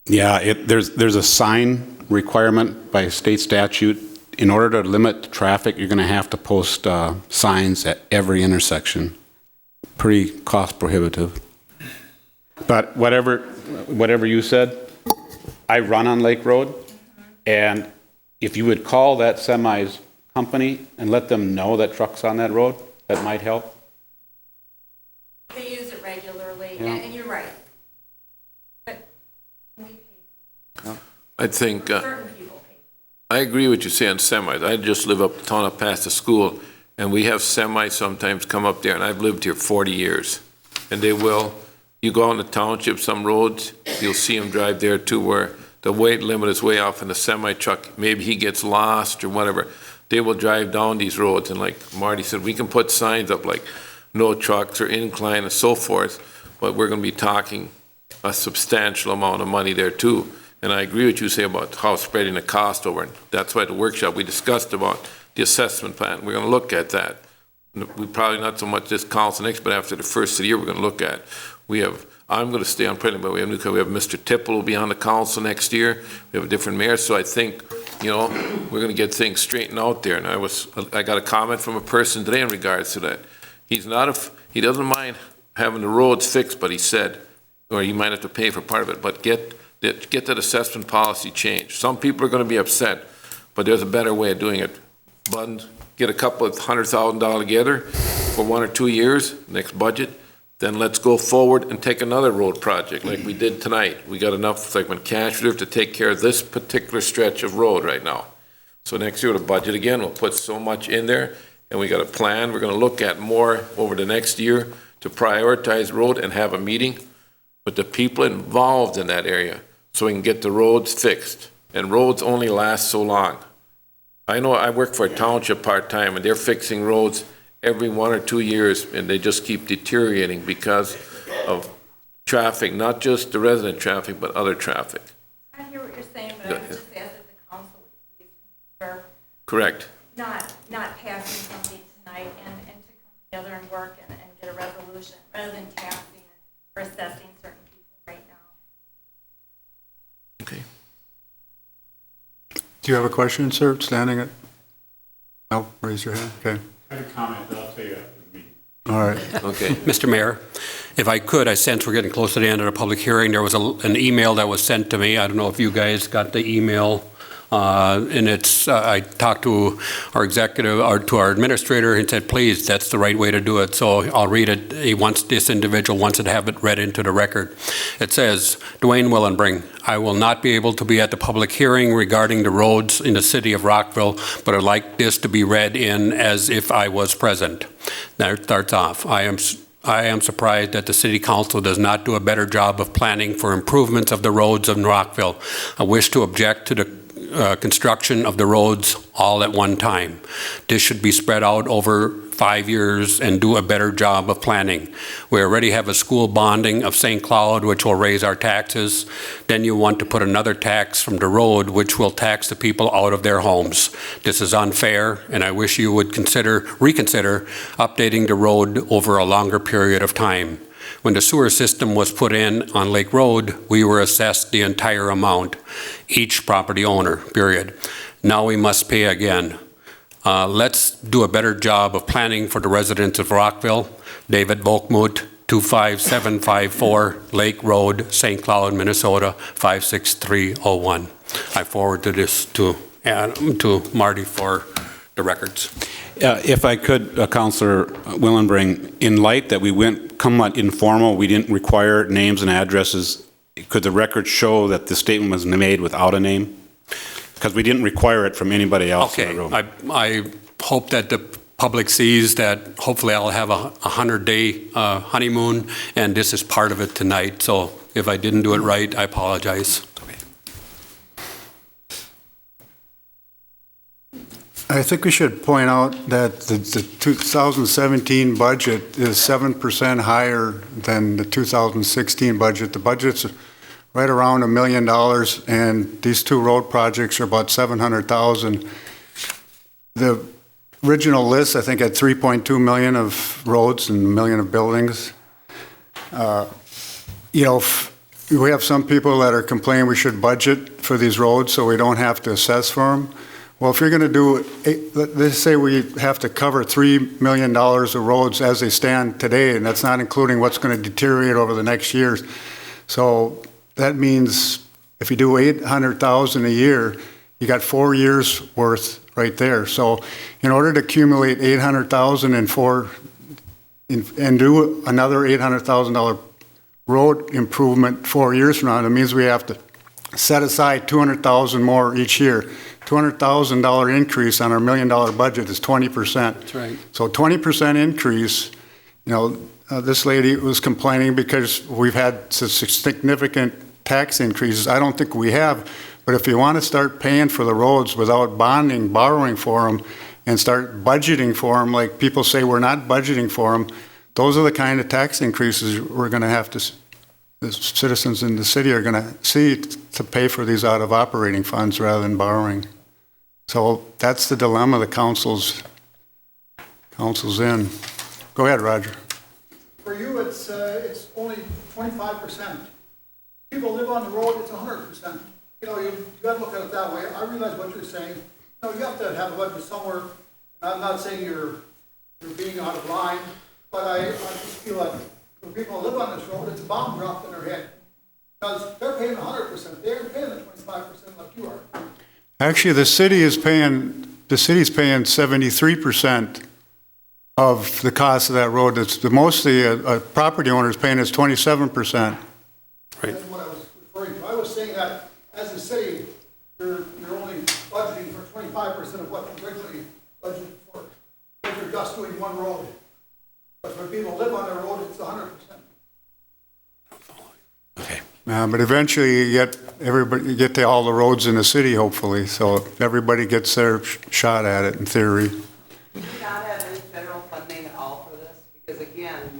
Yeah, there's a sign requirement by state statute. In order to limit traffic, you're going to have to post signs at every intersection. Pretty cost prohibitive. But whatever you said, I run on Lake Road, and if you would call that semi's company and let them know that truck's on that road, that might help. They use it regularly, Yeah. and you're right. But we pay. I think, Certain people pay. I agree with you say on semis. I just live up the town up past the school, and we have semis sometimes come up there, and I've lived here 40 years. And they will, you go on the township, some roads, you'll see them drive there too, where the weight limit is way off in the semi truck. Maybe he gets lost or whatever. They will drive down these roads, and like Marty said, we can put signs up like no trucks or incline and so forth, but we're gonna be talking a substantial amount of money there too. And I agree with you say about how spreading the cost over, and that's why the workshop we discussed about the assessment plan, we're gonna look at that. We probably not so much this council next, but after the first of the year, we're gonna look at. We have, I'm gonna stay on president, but we have Mr. Tipple will be on the council next year. We have a different mayor, so I think, you know, we're gonna get things straightened out there. And I got a comment from a person today in regards to that. He doesn't mind having the roads fixed, but he said, or you might have to pay for part of it, but get that assessment policy changed. Some people are gonna be upset, but there's a better way of doing it. Bud, get a couple of $100,000 together for 1 or 2 years, next budget, then let's go forward and take another road project like we did tonight. We got enough, like when cash reserve to take care of this particular stretch of road right now. So next year, the budget again, we'll put so much in there, and we got a plan. We're gonna look at more over the next year to prioritize road and have a meeting with the people involved in that area so we can get the roads fixed. And roads only last so long. I know I work for a township part-time, and they're fixing roads every 1 or 2 years, and they just keep deteriorating because of traffic, not just the resident traffic, but other traffic. I hear what you're saying, but I would just ask that the council would please consider Correct. not passing something tonight and to come together and work and get a resolution rather than taxing or assessing certain people right now. Okay. Do you have a question, sir, standing at? No, raise your hand, okay. I have a comment, but I'll tell you after the meeting. All right. Okay. Mr. Mayor, if I could, I sense we're getting close to the end of the public hearing. There was an email that was sent to me. I don't know if you guys got the email. And it's, I talked to our executive, or to our administrator, and said, please, that's the right way to do it. So I'll read it. This individual wants to have it read into the record. It says, Dwayne Willenbring, I will not be able to be at the public hearing regarding the roads in the city of Rockville, but I'd like this to be read in as if I was present. That starts off. I am surprised that the city council does not do a better job of planning for improvements of the roads in Rockville. I wish to object to the construction of the roads all at one time. This should be spread out over 5 years and do a better job of planning. We already have a school bonding of St. Cloud, which will raise our taxes. Then you want to put another tax from the road, which will tax the people out of their homes. This is unfair, and I wish you would reconsider updating the road over a longer period of time. When the sewer system was put in on Lake Road, we were assessed the entire amount, each property owner, period. Now we must pay again. Let's do a better job of planning for the residents of Rockville. David Volkmuth, 25754 Lake Road, St. Cloud, Minnesota, 56301. I forwarded this to Marty for the records. If I could, Councilor Willenbring, in light that we went informal, we didn't require names and addresses, could the record show that the statement was made without a name? Because we didn't require it from anybody else in the room. I hope that the public sees that hopefully I'll have a 100-day honeymoon, and this is part of it tonight. So if I didn't do it right, I apologize. I think we should point out that the 2017 budget is 7% higher than the 2016 budget. The budget's right around $1 million, and these two road projects are about $700,000. the original list, I think, had 3.2 million of roads and a million of buildings. You know, we have some people that are complaining we should budget for these roads so we don't have to assess for them. Well, if you're going to do, let's say we have to cover $3 million of roads as they stand today, and that's not including what's going to deteriorate over the next years. So that means if you do 800,000 a year, you got 4 years worth right there. So in order to accumulate 800,000 and do another $800,000 road improvement 4 years from now, it means we have to set aside 200,000 more each year. $200,000 increase on our $1 million budget is 20%. That's right. So 20% increase, you know, this lady was complaining because we've had significant tax increases. I don't think we have, but if you want to start paying for the roads without bonding, borrowing for them, and start budgeting for them, like people say we're not budgeting for them, those are the kind of tax increases we're going to have to, the citizens in the city are going to see to pay for these out of operating funds rather than borrowing. So that's the dilemma the council's in. Go ahead, Roger. For you, it's only 25%. People live on the road, it's 100%. You know, you got to look at it that way. I realize what you're saying. You know, you have to have a budget somewhere. And I'm not saying you're being out of line, but I just feel like when people live on this road, it's a bomb dropped in their head. Because they're paying 100%. They're paying the 25% like you are. Actually, the city's paying 73% of the cost of that road. It's the mostly a property owner is paying is 27%. Right. That's what I was referring to. I was saying that as a city, you're only budgeting for 25% of what you originally budgeted for. If you're just doing one road. But when people live on the road, it's 100%. Okay. But eventually you get to all the roads in the city, hopefully, so everybody gets their shot at it in theory. We do not have any federal funding at all for this, because again,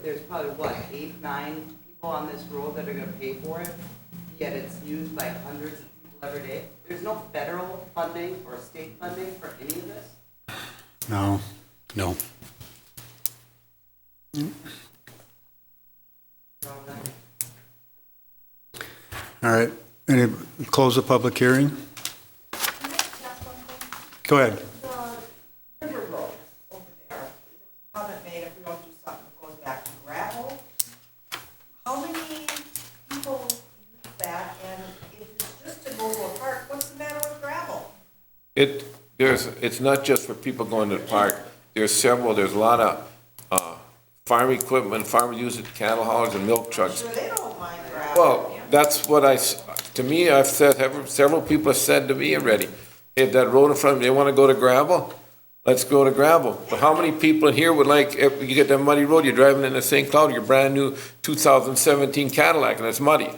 there's probably, 8, 9 people on this road that are gonna pay for it, yet it's used by hundreds of people every day. There's no federal funding or state funding for any of this? No. All right, close the public hearing? Go ahead. The river road over there, there was a comment made if we don't do something that goes back to gravel. How many people use that, and if it's just to go to a park, what's the matter with gravel? It's not just for people going to the park. There's a lot of farm equipment, farmers use it, cattle haulers and milk trucks. Sure, they don't mind gravel. Well, that's what I've said, several people have said to me already, if that road in front of them, they want to go to gravel, let's go to gravel. But how many people in here would like, if you get that muddy road, you're driving in the St. Cloud, your brand new 2017 Cadillac and it's muddy,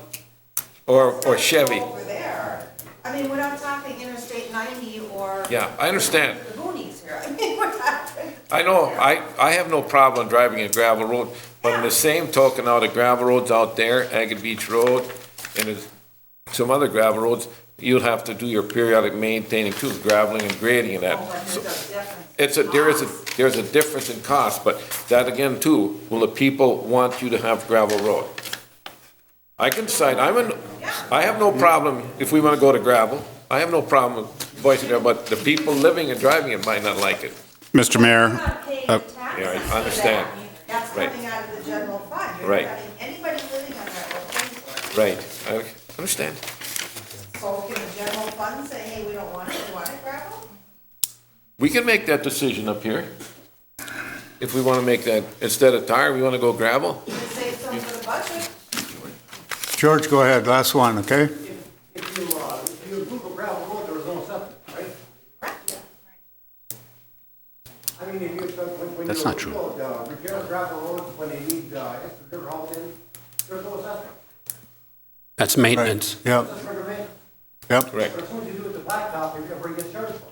or Chevy. Over there, I mean, we're not talking Interstate 90 or. Yeah, I understand. The boonies here, I mean, we're talking. I know, I have no problem driving a gravel road, but in the same token, now the gravel roads out there, Agate Beach Road, and there's some other gravel roads, you'll have to do your periodic maintaining too, graveling and grading and that. So there's a difference in cost, but that again too, will the people want you to have gravel road? I can decide, I have no problem if we want to go to gravel. I have no problem voicing it, but the people living and driving it might not like it. Mr. Mayor. Yeah, I understand. That's Right. coming out of the general fund. You're Right. not letting anybody living on that road pay for it. Right, I understand. So can the general fund say, hey, we don't want it, we want it gravel? We can make that decision up here. If we want to make that, instead of tire, we want to go gravel. Save some for the budget. George, go ahead, last one, okay? If you improve a gravel road, there was no septic, right? I mean, if you, when That's not true. Repair gravel roads, when they need extra dirt hauled in, there's no septic. That's maintenance. Yep, That's for the main. yep. Correct. But as soon as you do it with the blacktop, you're gonna get charged for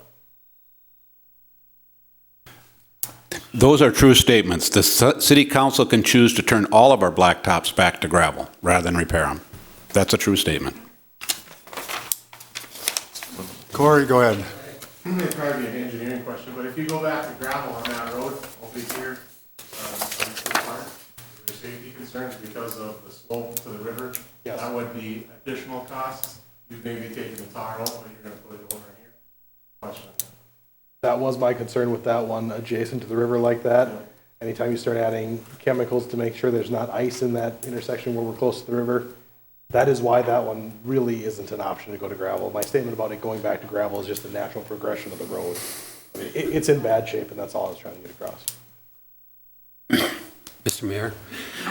it. Those are true statements. The city council can choose to turn all of our blacktops back to gravel rather than repair them. That's a true statement. Corey, go ahead. It'd probably be an engineering question, but if you go back to gravel on that road over here, on the park, there's safety concerns because of the slope to the river. Yes. That would be additional costs. You may be taking the tar out, but you're gonna put it over here. Question. That was my concern with that one, adjacent to the river like that. Anytime you start adding chemicals to make sure there's not ice in that intersection where we're close to the river, that is why that one really isn't an option to go to gravel. My statement about it going back to gravel is just a natural progression of the road. I mean, it's in bad shape, and that's all I was trying to get across. Mr. Mayor,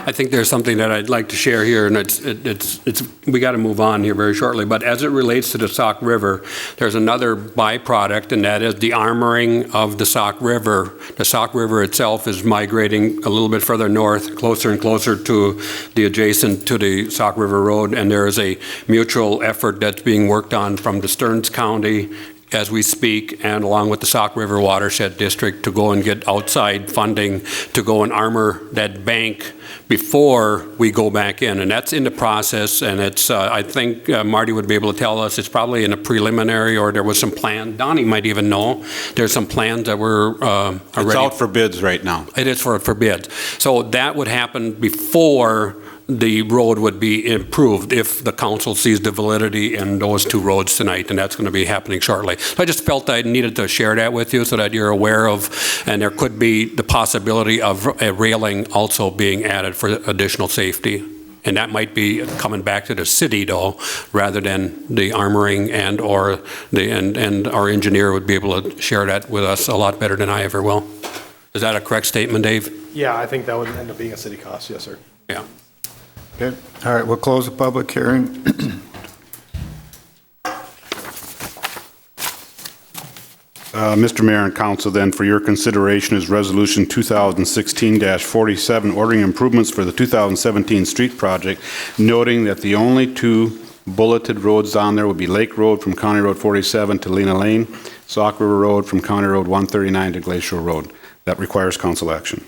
I think there's something that I'd like to share here, and we got to move on here very shortly, but as it relates to the Sauk River, there's another byproduct, and that is the armoring of the Sauk River. The Sauk River itself is migrating a little bit further north, closer and closer to the adjacent to the Sauk River Road, and there is a mutual effort that's being worked on from the Stearns County as we speak, and along with the Sauk River Watershed District, to go and get outside funding to go and armor that bank before we go back in. And that's in the process, and it's, I think Marty would be able to tell us, it's probably in a preliminary, or there was some plan. Donnie might even know. There's some plans that were already. It's out for bids right now. It is for bids. So that would happen before the road would be improved if the council sees the validity in those two roads tonight, and that's going to be happening shortly. So I just felt I needed to share that with you so that you're aware of, and there could be the possibility of a railing also being added for additional safety. And that might be coming back to the city though, rather than the armoring and our engineer would be able to share that with us a lot better than I ever will. Is that a correct statement, Dave? Yeah, I think that would end up being a city cost, yes, sir. Yeah. Okay, all right, we'll close the public hearing. Mr. Mayor and Council, then, for your consideration is Resolution 2016-47, ordering improvements for the 2017 street project, noting that the only two bulleted roads on there would be Lake Road from County Road 47 to Lena Lane, Sauk River Road from County Road 139 to Glacial Road. That requires council action.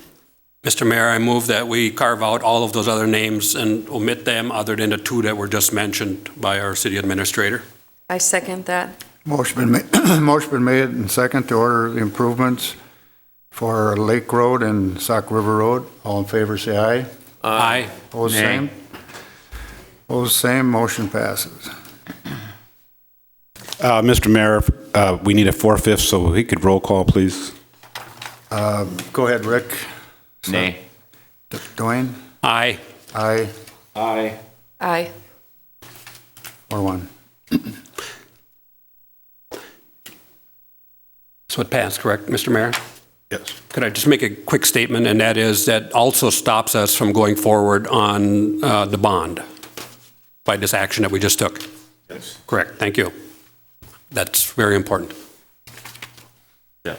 Mr. Mayor, I move that we carve out all of those other names and omit them other than the two that were just mentioned by our city administrator. I second that. Motion been made and second to order the improvements for Lake Road and Sauk River Road. All in favor, say aye. Aye. Opposed, Nay. same. Opposed, same. Motion passes. Mr. Mayor, we need a 4/5, so we could roll call, please. Go ahead, Rick. Nay. Dwayne? Aye. Aye. Aye. Aye. Or one. So it passed, correct, Mr. Mayor? Yes. Could I just make a quick statement, and that is that also stops us from going forward on the bond by this action that we just took? Yes. Correct, thank you. That's very important. Yeah.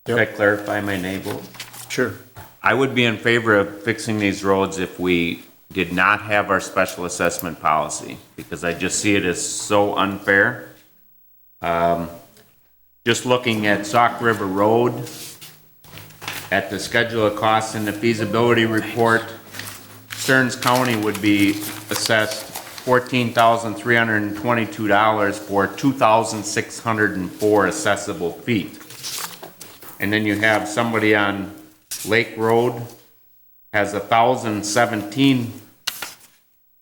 Can I clarify my nay vote? Sure. I would be in favor of fixing these roads if we did not have our special assessment policy, because I just see it as so unfair. Just looking at Sauk River Road, at the schedule of costs in the feasibility report, Stearns County would be assessed $14,322 for 2,604 assessable feet. And then you have somebody on Lake Road has 1,017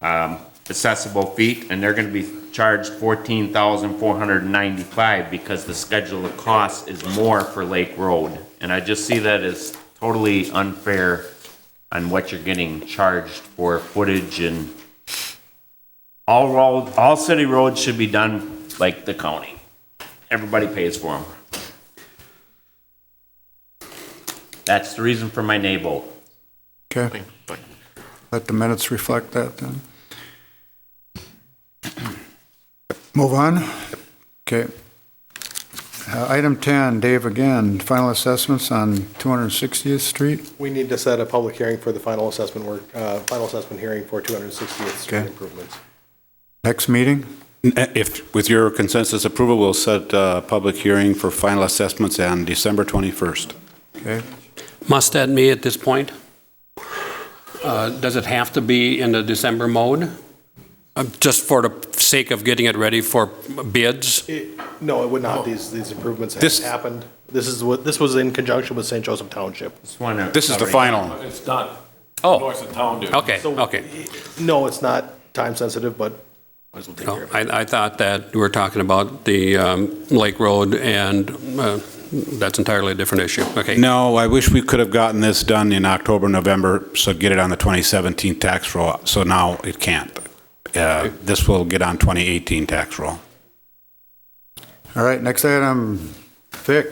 accessible feet, and they're going to be charged $14,495 because the schedule of costs is more for Lake Road. And I just see that as totally unfair on what you're getting charged for footage, and all city roads should be done like the county. Everybody pays for them. That's the reason for my nay vote. Okay. Let the minutes reflect that then. Move on. Okay. Item 10, Dave again, final assessments on 260th Street. We need to set a public hearing for the final assessment hearing for 260th Street Okay. improvements. Next meeting? If, with your consensus approval, we'll set a public hearing for final assessments on December 21st. Okay. Must that be at this point? Does it have to be in the December mode? Just for the sake of getting it ready for bids? No, it would not. These improvements have This- happened. This was in conjunction with St. Joseph Township. This is the final. It's done. Oh. North of town, dude. Okay, So- okay. No, it's not time sensitive, but might as well take care No, of it. I thought that we were talking about the Lake Road, and that's entirely a different issue. Okay. No, I wish we could have gotten this done in October, November, so get it on the 2017 tax roll, so now it can't. This will get on 2018 tax roll. All right, next item, Vic.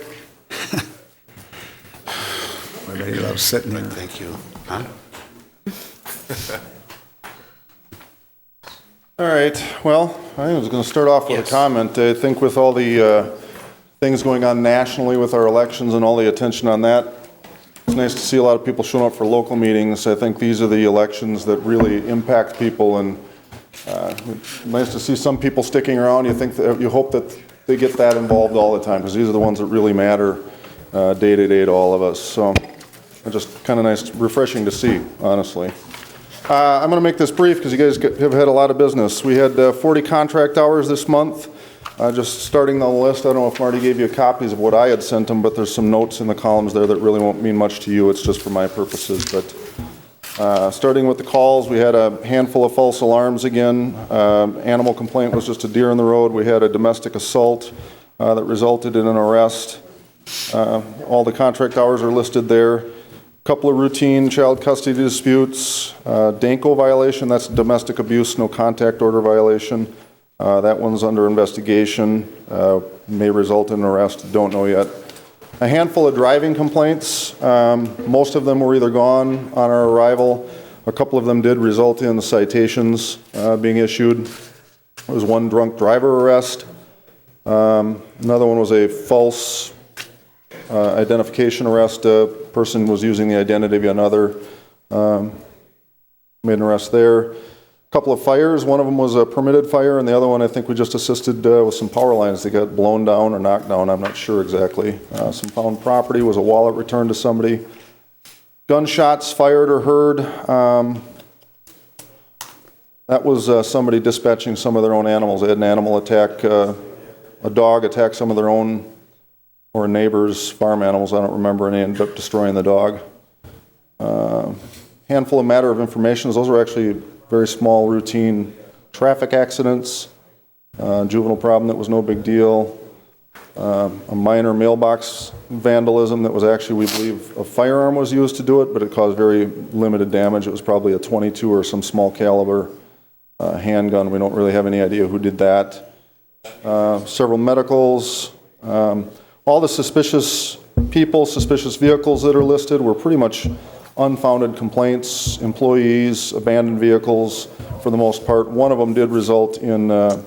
Everybody loves sitting there. Thank you. Huh? All right, well, I was going to start off with a comment. I think with all the things going on nationally with our elections and all the attention on that, it's nice to see a lot of people showing up for local meetings. I think these are the elections that really impact people, and nice to see some people sticking around. You hope that they get that involved all the time, because these are the ones that really matter day to day to all of us. So just kind of nice, refreshing to see, honestly. I'm going to make this brief because you guys have had a lot of business. We had 40 contract hours this month. Just starting on the list, I don't know if Marty gave you copies of what I had sent him, but there's some notes in the columns there that really won't mean much to you. It's just for my purposes. But starting with the calls, we had a handful of false alarms again. Animal complaint was just a deer in the road. We had a domestic assault that resulted in an arrest. All the contract hours are listed there. Couple of routine child custody disputes, DANCO violation, that's domestic abuse, no contact order violation. That one's under investigation, may result in an arrest, don't know yet. A handful of driving complaints, most of them were either gone on our arrival. A couple of them did result in citations being issued. There was one drunk driver arrest. Another one was a false identification arrest. A person was using the identity of another. Made an arrest there. A couple of fires. One of them was a permitted fire, and the other one I think we just assisted with some power lines that got blown down or knocked down. I'm not sure exactly. Some found property was a wallet returned to somebody. Gunshots fired or heard. That was somebody dispatching some of their own animals. They had an animal attack, a dog attack some of their own or neighbors' farm animals, I don't remember, and they ended up destroying the dog. Handful of matter of information. Those were actually very small, routine traffic accidents. Juvenile problem that was no big deal. A minor mailbox vandalism that was actually, we believe, a firearm was used to do it, but it caused very limited damage. It was probably a .22 or some small caliber handgun. We don't really have any idea who did that. Several medicals. All the suspicious people, suspicious vehicles that are listed were pretty much unfounded complaints, employees, abandoned vehicles for the most part. One of them did result in a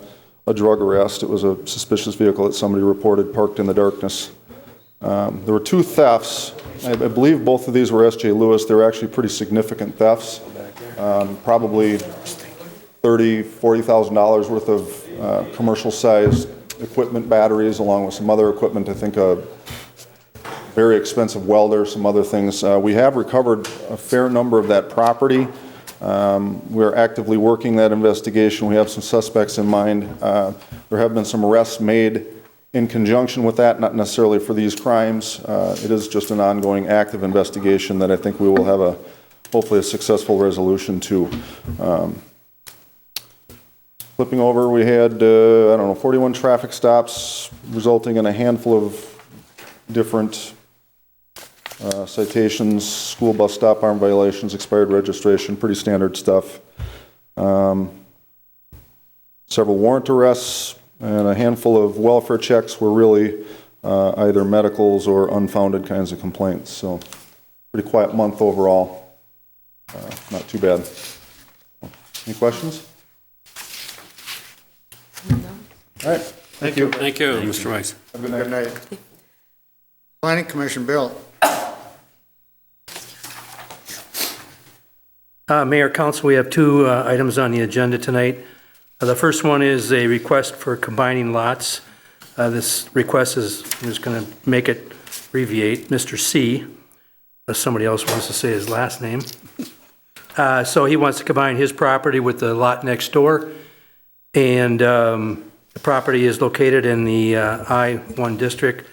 drug arrest. It was a suspicious vehicle that somebody reported parked in the darkness. There were two thefts. I believe both of these were S.J. Lewis. They were actually pretty significant thefts. Probably $30,000, $40,000 worth of commercial-sized equipment, batteries, along with some other equipment. I think a very expensive welder, some other things. We have recovered a fair number of that property. We're actively working that investigation. We have some suspects in mind. There have been some arrests made in conjunction with that, not necessarily for these crimes. It is just an ongoing active investigation that I think we will have hopefully a successful resolution to. Flipping over, we had, 41 traffic stops, resulting in a handful of different citations, school bus stop arm violations, expired registration, pretty standard stuff. Several warrant arrests, and a handful of welfare checks were really either medicals or unfounded kinds of complaints. So, pretty quiet month overall. Not too bad. Any questions? All right. Thank you. Thank you, Mr. Rice. Have a good night. Planning Commission, Bill. Mayor, Council, we have two items on the agenda tonight. The first one is a request for combining lots. This request is, I'm just going to make it abbreviate, Mr. C, unless somebody else wants to say his last name. So he wants to combine his property with the lot next door. And the property is located in the I-1 district.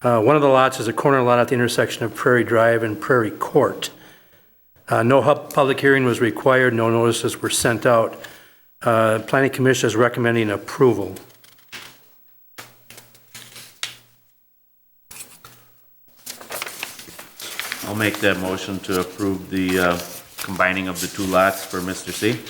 One of the lots is a corner lot at the intersection of Prairie Drive and Prairie Court. No public hearing was required, no notices were sent out. Planning Commission is recommending approval. I'll make that motion to approve the combining of the two lots for Mr. C.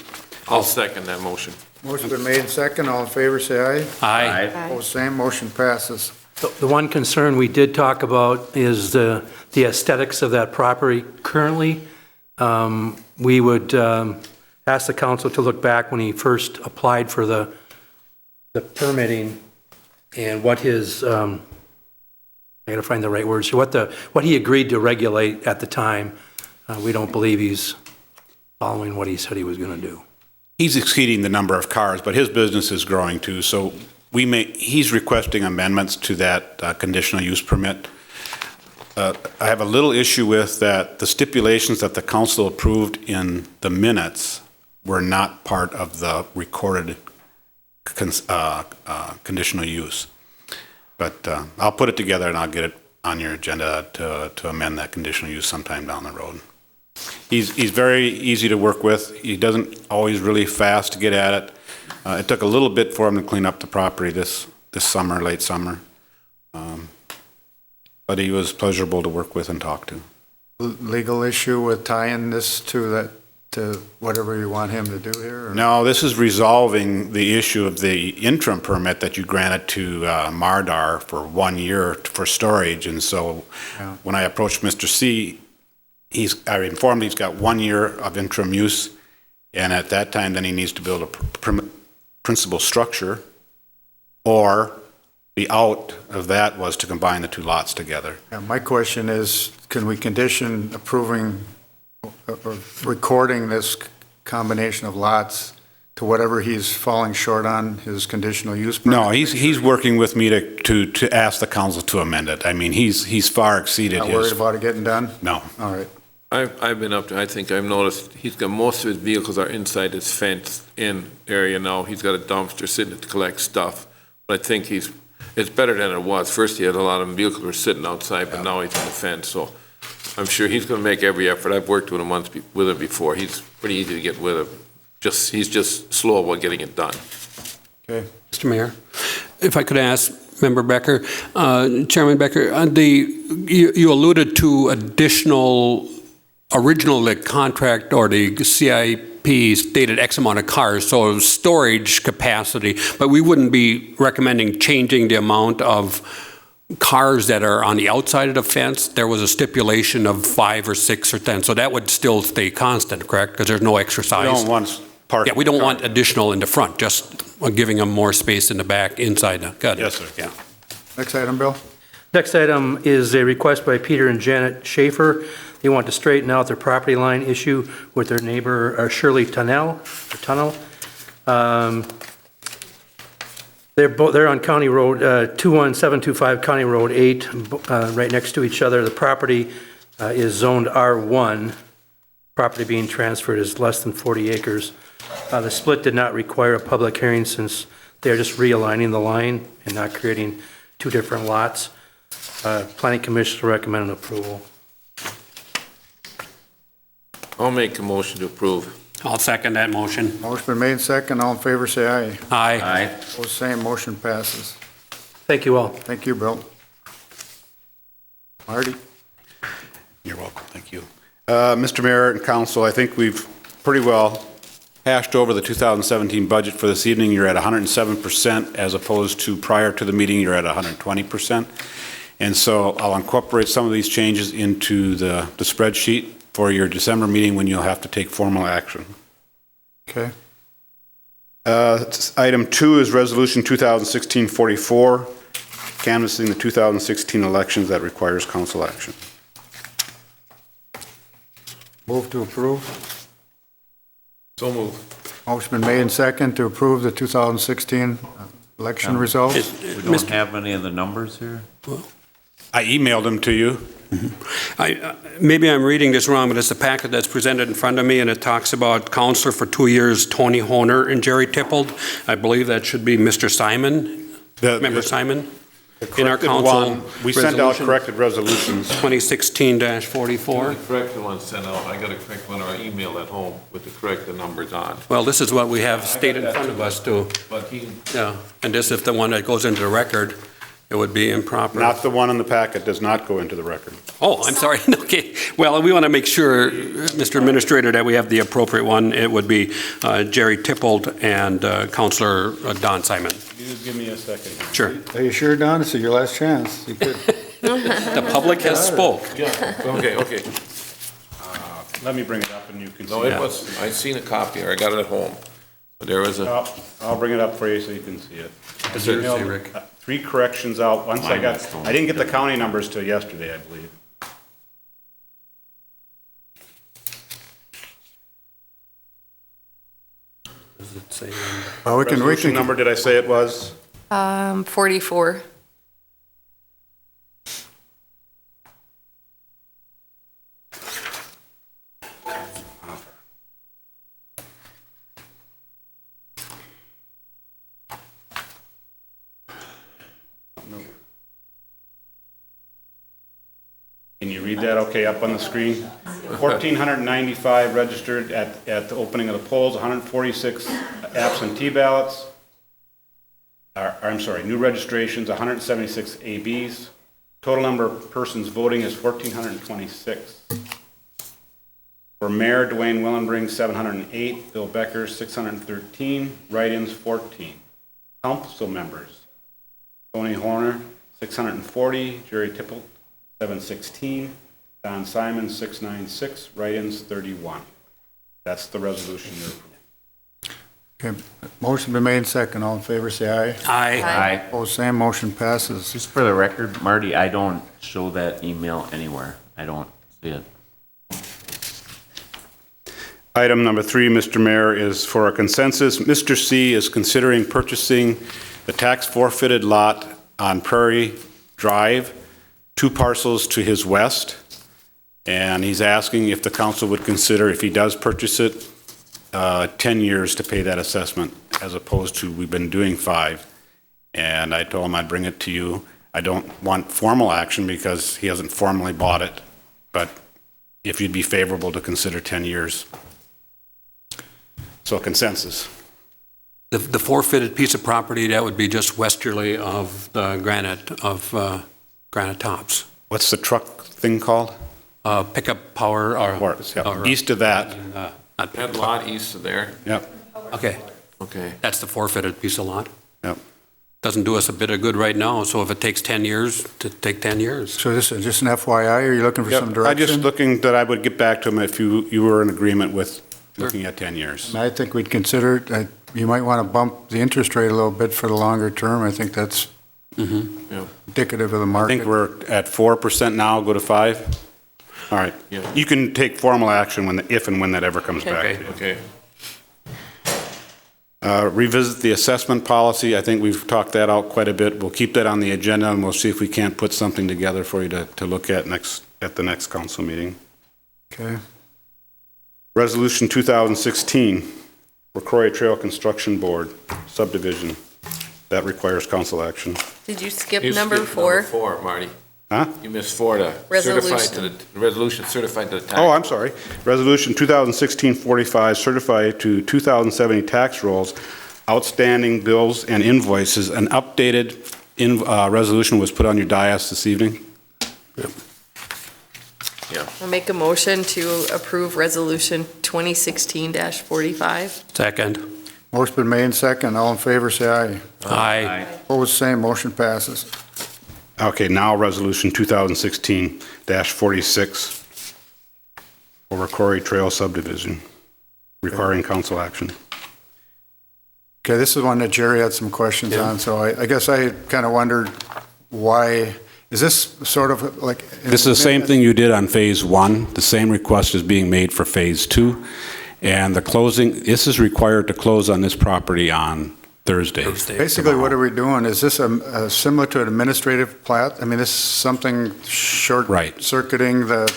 I'll second that motion. Motion been made second, all in favor, say aye. Aye. Opposed, same, motion passes. The one concern we did talk about is the aesthetics of that property currently. We would ask the council to look back when he first applied for the permitting and what his, I gotta find the right words, what he agreed to regulate at the time. We don't believe he's following what he said he was gonna do. He's exceeding the number of cars, but his business is growing too, so he's requesting amendments to that conditional use permit. I have a little issue with that the stipulations that the council approved in the minutes were not part of the recorded conditional use. But I'll put it together and I'll get it on your agenda to amend that conditional use sometime down the road. He's very easy to work with. He doesn't always really fast to get at it. It took a little bit for him to clean up the property this summer, late summer. But he was pleasurable to work with and talk to. Legal issue with tying this to whatever you want him to do here? Or? No, this is resolving the issue of the interim permit that you granted to Mardar for 1 year for storage. And so when I approached Mr. C, I informed he's got 1 year of interim use. And at that time, then he needs to build a principal structure, or the out of that was to combine the two lots together. Yeah, my question is, can we condition approving or recording this combination of lots to whatever he's falling short on his conditional use permit? No, he's working with me to ask the council to amend it. I mean, he's far exceeded Not his. worried about it getting done? No. All right. I've been up there, I think I've noticed he's got most of his vehicles are inside his fenced-in area now. He's got a dumpster sitting to collect stuff. But I think it's better than it was. First, he had a lot of vehicles were sitting outside, but now he's on the fence, so I'm sure he's gonna make every effort. I've worked with him with him before. He's pretty easy to get with him. He's just slow about getting it done. Okay. Mr. Mayor, if I could ask Member Becker, Chairman Becker, you alluded to original contract or the CIP stated X amount of cars, so storage capacity, but we wouldn't be recommending changing the amount of cars that are on the outside of the fence. There was a stipulation of 5 or 6 or 10, so that would still stay constant, correct? Because there's no exercise. We don't want parking. Yeah, we don't want additional in the front, just giving them more space in the back, inside. Got it. Yes, sir. Yeah. Next item, Bill. Next item is a request by Peter and Janet Schaefer. They want to straighten out their property line issue with their neighbor Shirley Tunnel. They're on County Road 21725, County Road 8, right next to each other. The property is zoned R1. Property being transferred is less than 40 acres. The split did not require a public hearing since they're just realigning the line and not creating two different lots. Planning Commission recommended approval. I'll make a motion to approve. I'll second that motion. Motion been made second, all in favor, say aye. Aye. Aye. Opposed, same, motion passes. Thank you all. Thank you, Bill. Marty? You're welcome. Thank you. Mr. Mayor and Council, I think we've pretty well hashed over the 2017 budget for this evening. You're at 107% as opposed to prior to the meeting, you're at 120%. And so I'll incorporate some of these changes into the spreadsheet for your December meeting when you'll have to take formal action. Okay. Item 2 is Resolution 2016-44, canvassing the 2016 elections that requires council action. Move to approve. So move. Motion been made and second to approve the 2016 election results. We don't have any of the numbers here? I emailed them to you. Maybe I'm reading this wrong, but it's the packet that's presented in front of me, and it talks about counselor for 2 years, Tony Honer and Jerry Tippled. I believe that should be Mr. Simon, Member Simon, in our council. We sent out corrected resolutions. 2016-44. The corrected one sent out, I got a correct one, or email at home with the corrected numbers on. Well, this is what we have stated in front of us, too. But he, Yeah, and this, if the one that goes into the record, it would be improper. Not the one in the packet does not go into the record. Oh, I'm sorry. Okay. Well, we want to make sure, Mr. Administrator, that we have the appropriate one. It would be Jerry Tippled and Counselor Don Simon. You give me a second. Sure. Are you sure, Don? This is your last chance. You could. The public has spoke. okay. Let me bring it up and you can see. No, it was, I seen a copy, or I got it at home. But there was a, I'll bring it up for you so you can see it. Seriously, Rick. 3 corrections out. Once I didn't get the county numbers till yesterday, I believe. Does it say? Well, we can, Resolution number, did I say it was? 44. Can you read that okay up on the screen? 1,495 registered at the opening of the polls, 146 absentee ballots. I'm sorry, new registrations, 176 ABs. Total number of persons voting is 1,426. For Mayor, Dwayne Willenbring, 708. Bill Becker, 613. Write-ins, 14. Council members, Tony Horner, 640. Jerry Tipple, 716. Don Simon, 696. Write-ins, 31. That's the resolution you're approving. okay, motion been made second. All in favor, say aye. Aye. Opposed, same. Motion passes. Just for the record, Marty, I don't show that email anywhere. I don't see it. Item number 3, Mr. Mayor, is for a consensus. Mr. C is considering purchasing the tax forfeited lot on Prairie Drive, 2 parcels to his west, and he's asking if the council would consider, if he does purchase it, 10 years to pay that assessment, as opposed to, we've been doing 5. And I told him I'd bring it to you. I don't want formal action because he hasn't formally bought it, but if you'd be favorable to consider 10 years. So consensus. The forfeited piece of property, that would be just westerly of the Granite Tops. What's the truck thing called? Pickup power or. East of that. Not that lot east of there. Yep. Okay. Okay. That's the forfeited piece of lot. Yep. Doesn't do us a bit of good right now, so if it takes 10 years, to take 10 years. So this is just an FYI, or are you looking for some I'm direction? just looking that I would get back to him if you were in agreement with looking at 10 years. I think we'd consider it. You might want to bump the interest rate a little bit for the longer term. I think that's indicative of the I market. think we're at 4% now, go to 5. All right. Yeah. You can take formal action if and when that ever comes back. Okay. Revisit the assessment policy. I think we've talked that out quite a bit. We'll keep that on the agenda, and we'll see if we can't put something together for you to look at at the next council meeting. Okay. Resolution 2016, LaCroix Trail Construction Board subdivision. That requires council action. Did you skip You number skipped 4? Number 4, Marty. Huh? You missed 4 to certify to the, resolution certified to the tax. Oh, I'm sorry. Resolution 2016-45, certify to 2070 tax rolls, outstanding bills and invoices. An updated resolution was put on your dais this evening. Yep. Yeah. I'll make a motion to approve resolution 2016-45. Second. Motion been made second. All in favor, say aye. Aye. Opposed, same. Motion passes. Okay, now resolution 2016-46 for Quarry Trail subdivision, requiring council action. Okay, this is one that Jerry had some questions on, so I guess I kind of wondered why, is this sort of like? This is the same thing you did on phase 1. The same request is being made for phase 2. And the closing, this is required to close on this property on Thursday. Basically, what are we doing? Is this similar to an administrative plat? I mean, this is something short-circuiting the...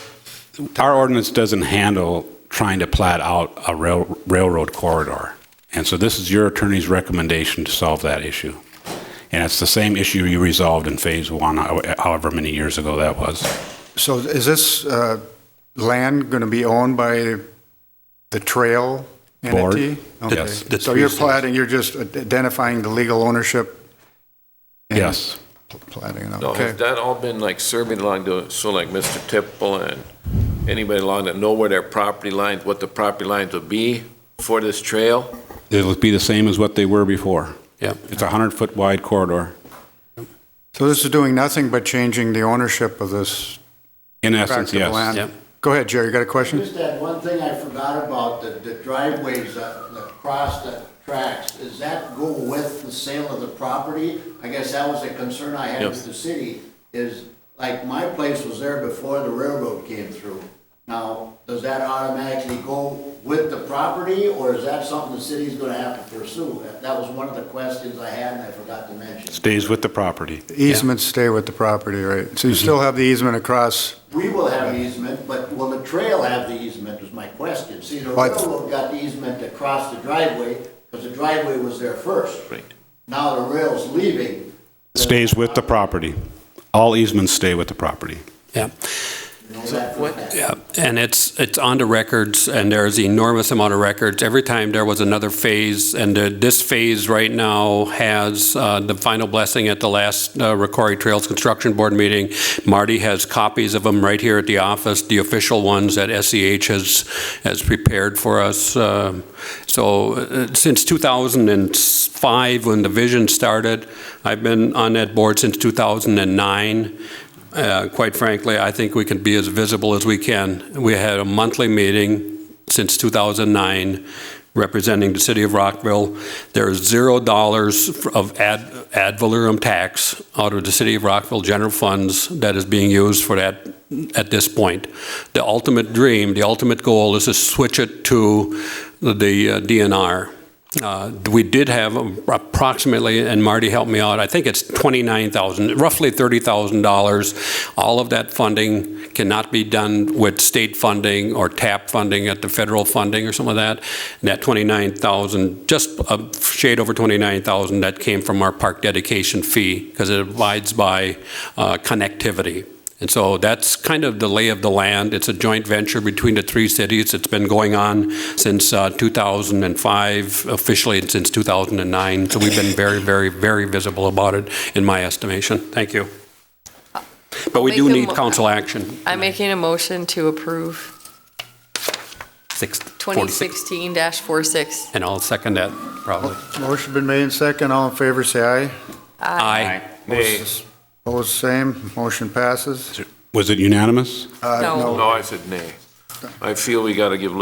Our ordinance doesn't handle trying to plat out a railroad corridor. And so this is your attorney's recommendation to solve that issue. And it's the same issue you resolved in Phase 1, however many years ago that was. So is this land going to be owned by the trail entity? Board. Okay. Yes. So you're platting, you're just identifying the legal ownership? Yes. Platting it, No, okay. has that all been like surveyed along the, so like Mr. Tipple and anybody along that know where their property lines, what the property lines would be for this trail? It'll be the same as what they were before. Yep. It's a 100-foot wide corridor. So this is doing nothing but changing the ownership of this In essence, tract of yes. land? Yep. Go ahead, Jerry, you got a question? Just that one thing I forgot about, the driveways that cross the tracks, does that go with the sale of the property? I guess that was a concern I had with the city, is like my place was there before the railroad came through. Now, does that automatically go with the property, or is that something the city's gonna have to pursue? That was one of the questions I had and I forgot to mention. Stays with the property. The easements stay with the property, right? So you still have the easement across? We will have easement, but will the trail have the easement is my question. See, the railroad got the easement across the driveway, because the driveway was there first. Right. Now the rail's leaving. Stays with the property. All easements stay with the property. Yeah. You know that for a fact. Yeah, and it's on the records, and there's enormous amount of records. Every time there was another phase, and this phase right now has the final blessing at the last Rocori Trails Construction Board meeting. Marty has copies of them right here at the office, the official ones that SEH has prepared for us. So since 2005, when the vision started, I've been on that board since 2009. Quite frankly, I think we can be as visible as we can. We had a monthly meeting since 2009 representing the city of Rockville. There's $0 of ad valorem tax out of the city of Rockville general funds that is being used for that at this point. The ultimate dream, the ultimate goal is to switch it to the DNR. We did have approximately, and Marty helped me out, I think it's $29,000, roughly $30,000. All of that funding cannot be done with state funding or TAP funding at the federal funding or something like that. And that $29,000, just a shade over $29,000, that came from our park dedication fee because it abides by connectivity. And so that's kind of the lay of the land. It's a joint venture between the three cities. It's been going on since 2005, officially since 2009. So we've been very, very, very visible about it, in my estimation. Thank you. But we do need council action. I'm making a motion to approve 2016-46. And I'll second that, probably. Motion been made and second. All in favor, say aye. Aye. Nay. Opposed, same. Motion passes. Was it unanimous? No, I said nay. I feel we got to give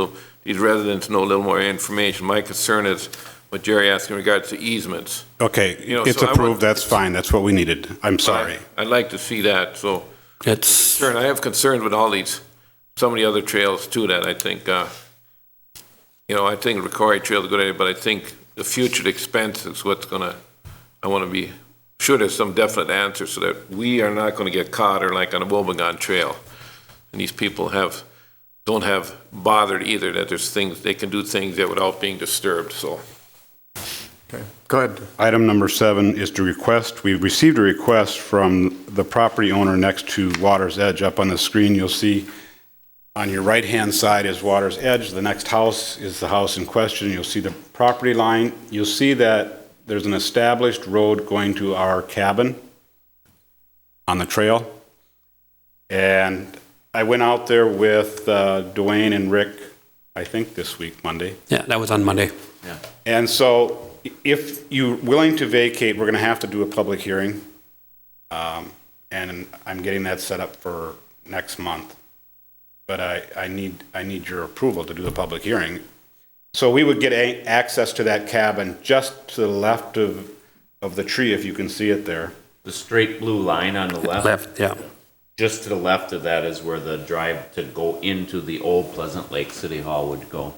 these residents know a little more information. My concern is what Jerry asked in regards to easements. Okay, it's approved, that's fine, that's what we needed. I'm sorry. I'd like to see that, so. I have concerns with all these, some of the other trails too that I think, I think Rocori Trail is a good idea, but I think the future expense is what's gonna, I want to be sure there's some definite answer so that we are not going to get caught or like on a Wobegon Trail. And these people don't have bothered either that there's things, they can do things there without being disturbed, so. Okay, go ahead. Item number 7 is to request, we received a request from the property owner next to Water's Edge. Up on the screen, you'll see on your right-hand side is Water's Edge. The next house is the house in question. You'll see the property line. You'll see that there's an established road going to our cabin on the trail. And I went out there with Dwayne and Rick, I think this week, Monday. Yeah, that was on Monday. Yeah. And so if you're willing to vacate, we're going to have to do a public hearing. And I'm getting that set up for next month. But I need your approval to do the public hearing. So we would get access to that cabin just to the left of the tree, if you can see it there. The straight blue line on the left? Left, yeah. Just to the left of that is where the drive to go into the old Pleasant Lake City Hall would go.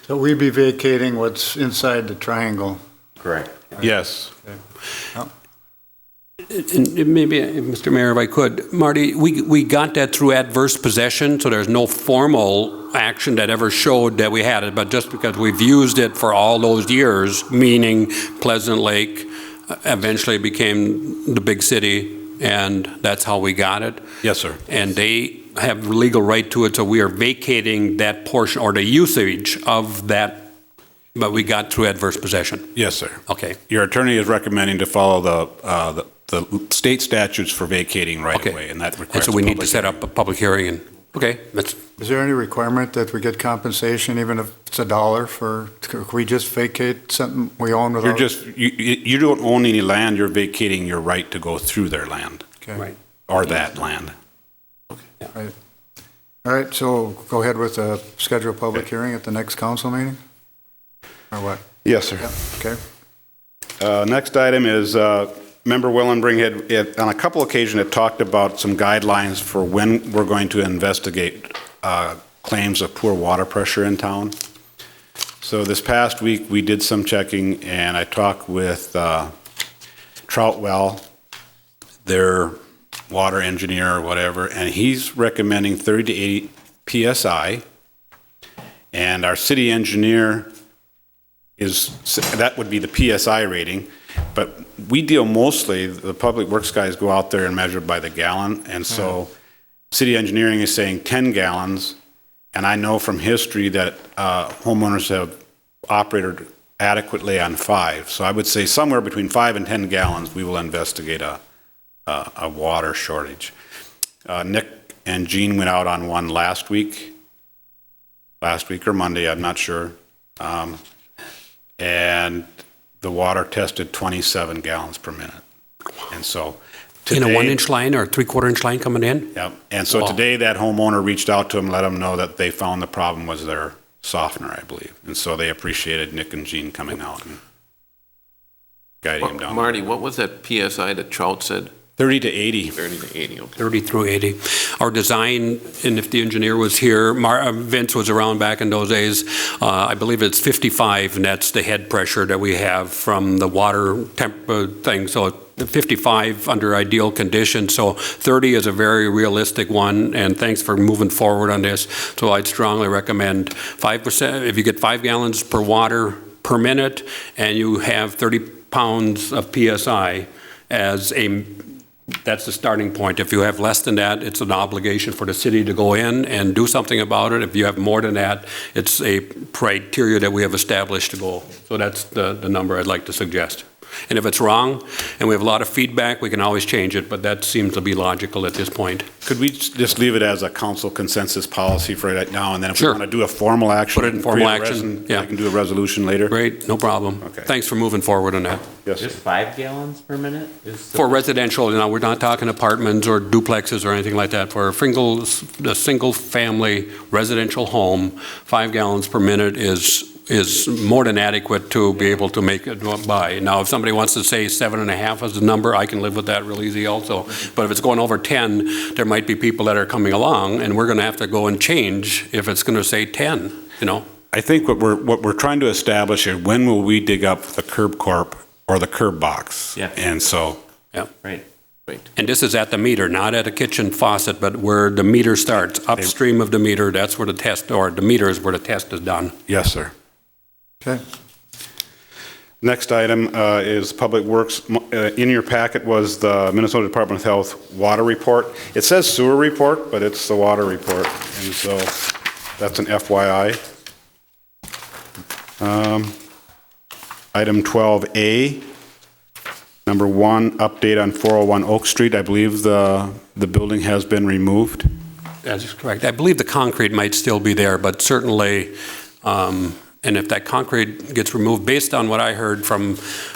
So we'd be vacating what's inside the triangle. Correct. Yes. And maybe, Mr. Mayor, if I could, Marty, we got that through adverse possession, so there's no formal action that ever showed that we had it, but just because we've used it for all those years, meaning Pleasant Lake eventually became the big city, and that's how we got it. Yes, sir. And they have legal right to it, so we are vacating that portion or the usage of that, but we got through adverse possession. Yes, sir. Okay. Your attorney is recommending to follow the state statutes for vacating right Okay. away, and that requires And so we a need to public set hearing. up a public hearing, and, okay, that's, Is there any requirement that we get compensation even if it's $1 for, can we just vacate something we own without? You don't own any land, you're vacating your right to go through their land. Okay. right. Or that land. Right. All right, so go ahead with the scheduled public hearing at the next council meeting? Or what? Yes, sir. Okay. Next item is, Member Willenbring had, on a couple occasions, had talked about some guidelines for when we're going to investigate claims of poor water pressure in town. So this past week, we did some checking, and I talked with Troutwell, their water engineer or whatever, and he's recommending 30 to 80 PSI. And our city engineer that would be the PSI rating, but we deal mostly, the public works guys go out there and measure by the gallon, and so city engineering is saying 10 gallons, and I know from history that homeowners have operated adequately on 5. So I would say somewhere between 5 and 10 gallons, we will investigate a water shortage. Nick and Jean went out on one last week or Monday, I'm not sure. And the water tested 27 gallons per minute. And so today, In a 1-inch line or 3/4-inch line coming in? Yep. And so today that homeowner reached out to him, let him know that they found the problem was their softener, I believe. And so they appreciated Nick and Jean coming out and guiding him down. Marty, what was that PSI that Trout said? 30 to 80. 30 to 80, okay. 30 through 80. Our design, and if the engineer was here, Vince was around back in those days, I believe it's 55, and that's the head pressure that we have from the water temp thing. So 55 under ideal conditions. So 30 is a very realistic one, and thanks for moving forward on this. So I'd strongly recommend 5%. If you get 5 gallons per water per minute, and you have 30 pounds of PSI as that's the starting point. If you have less than that, it's an obligation for the city to go in and do something about it. If you have more than that, it's a criteria that we have established to go. So that's the number I'd like to suggest. And if it's wrong, and we have a lot of feedback, we can always change it, but that seems to be logical at this point. Could we just leave it as a council consensus policy for right now, and then if Sure. we want to do a formal action, Put it in formal action, yeah. I can do a resolution later? Great, no problem. Okay. Thanks for moving forward on that. Yes, sir. Just 5 gallons per minute? For residential, we're not talking apartments or duplexes or anything like that. For a single-family residential home, 5 gallons per minute is more than adequate to be able to make it by. Now, if somebody wants to say 7.5 as the number, I can live with that real easy also. But if it's going over 10, there might be people that are coming along, and we're going to have to go and change if it's going to say 10, I think what we're trying to establish is when will we dig up the curb corp or the curb box? Yeah. And so. Yeah. Right. And this is at the meter, not at a kitchen faucet, but where the meter starts, upstream of the meter, that's where the test, or the meter is where the test is done. Yes, sir. Okay. Next item is Public Works. In your packet was the Minnesota Department of Health water report. It says sewer report, but it's the water report, and so that's an FYI. Item 12A, number 1, update on 401 Oak Street. I believe the building has been removed. That's correct. I believe the concrete might still be there, but certainly, and if that concrete gets removed, based on what I heard from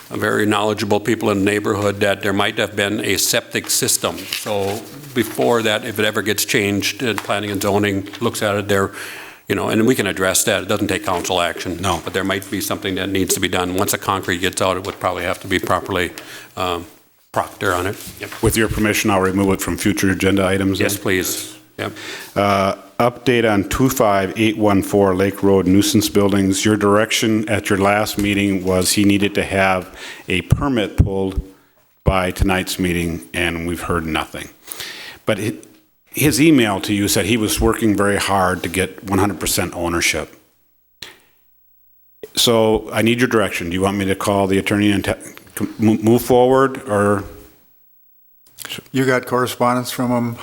very knowledgeable people in the neighborhood, that there might have been a septic system. So before that, if it ever gets changed, planning and zoning looks at it there, and we can address that. It doesn't take council action. No. But there might be something that needs to be done. Once the concrete gets out, it would probably have to be properly proctor on it. Yep. With your permission, I'll remove it from future agenda items. Yes, please. Yep. update on 25814 Lake Road nuisance buildings. Your direction at your last meeting was he needed to have a permit pulled by tonight's meeting, and we've heard nothing. But his email to you said he was working very hard to get 100% ownership. So I need your direction. Do you want me to call the attorney and move forward, or? You got correspondence from him?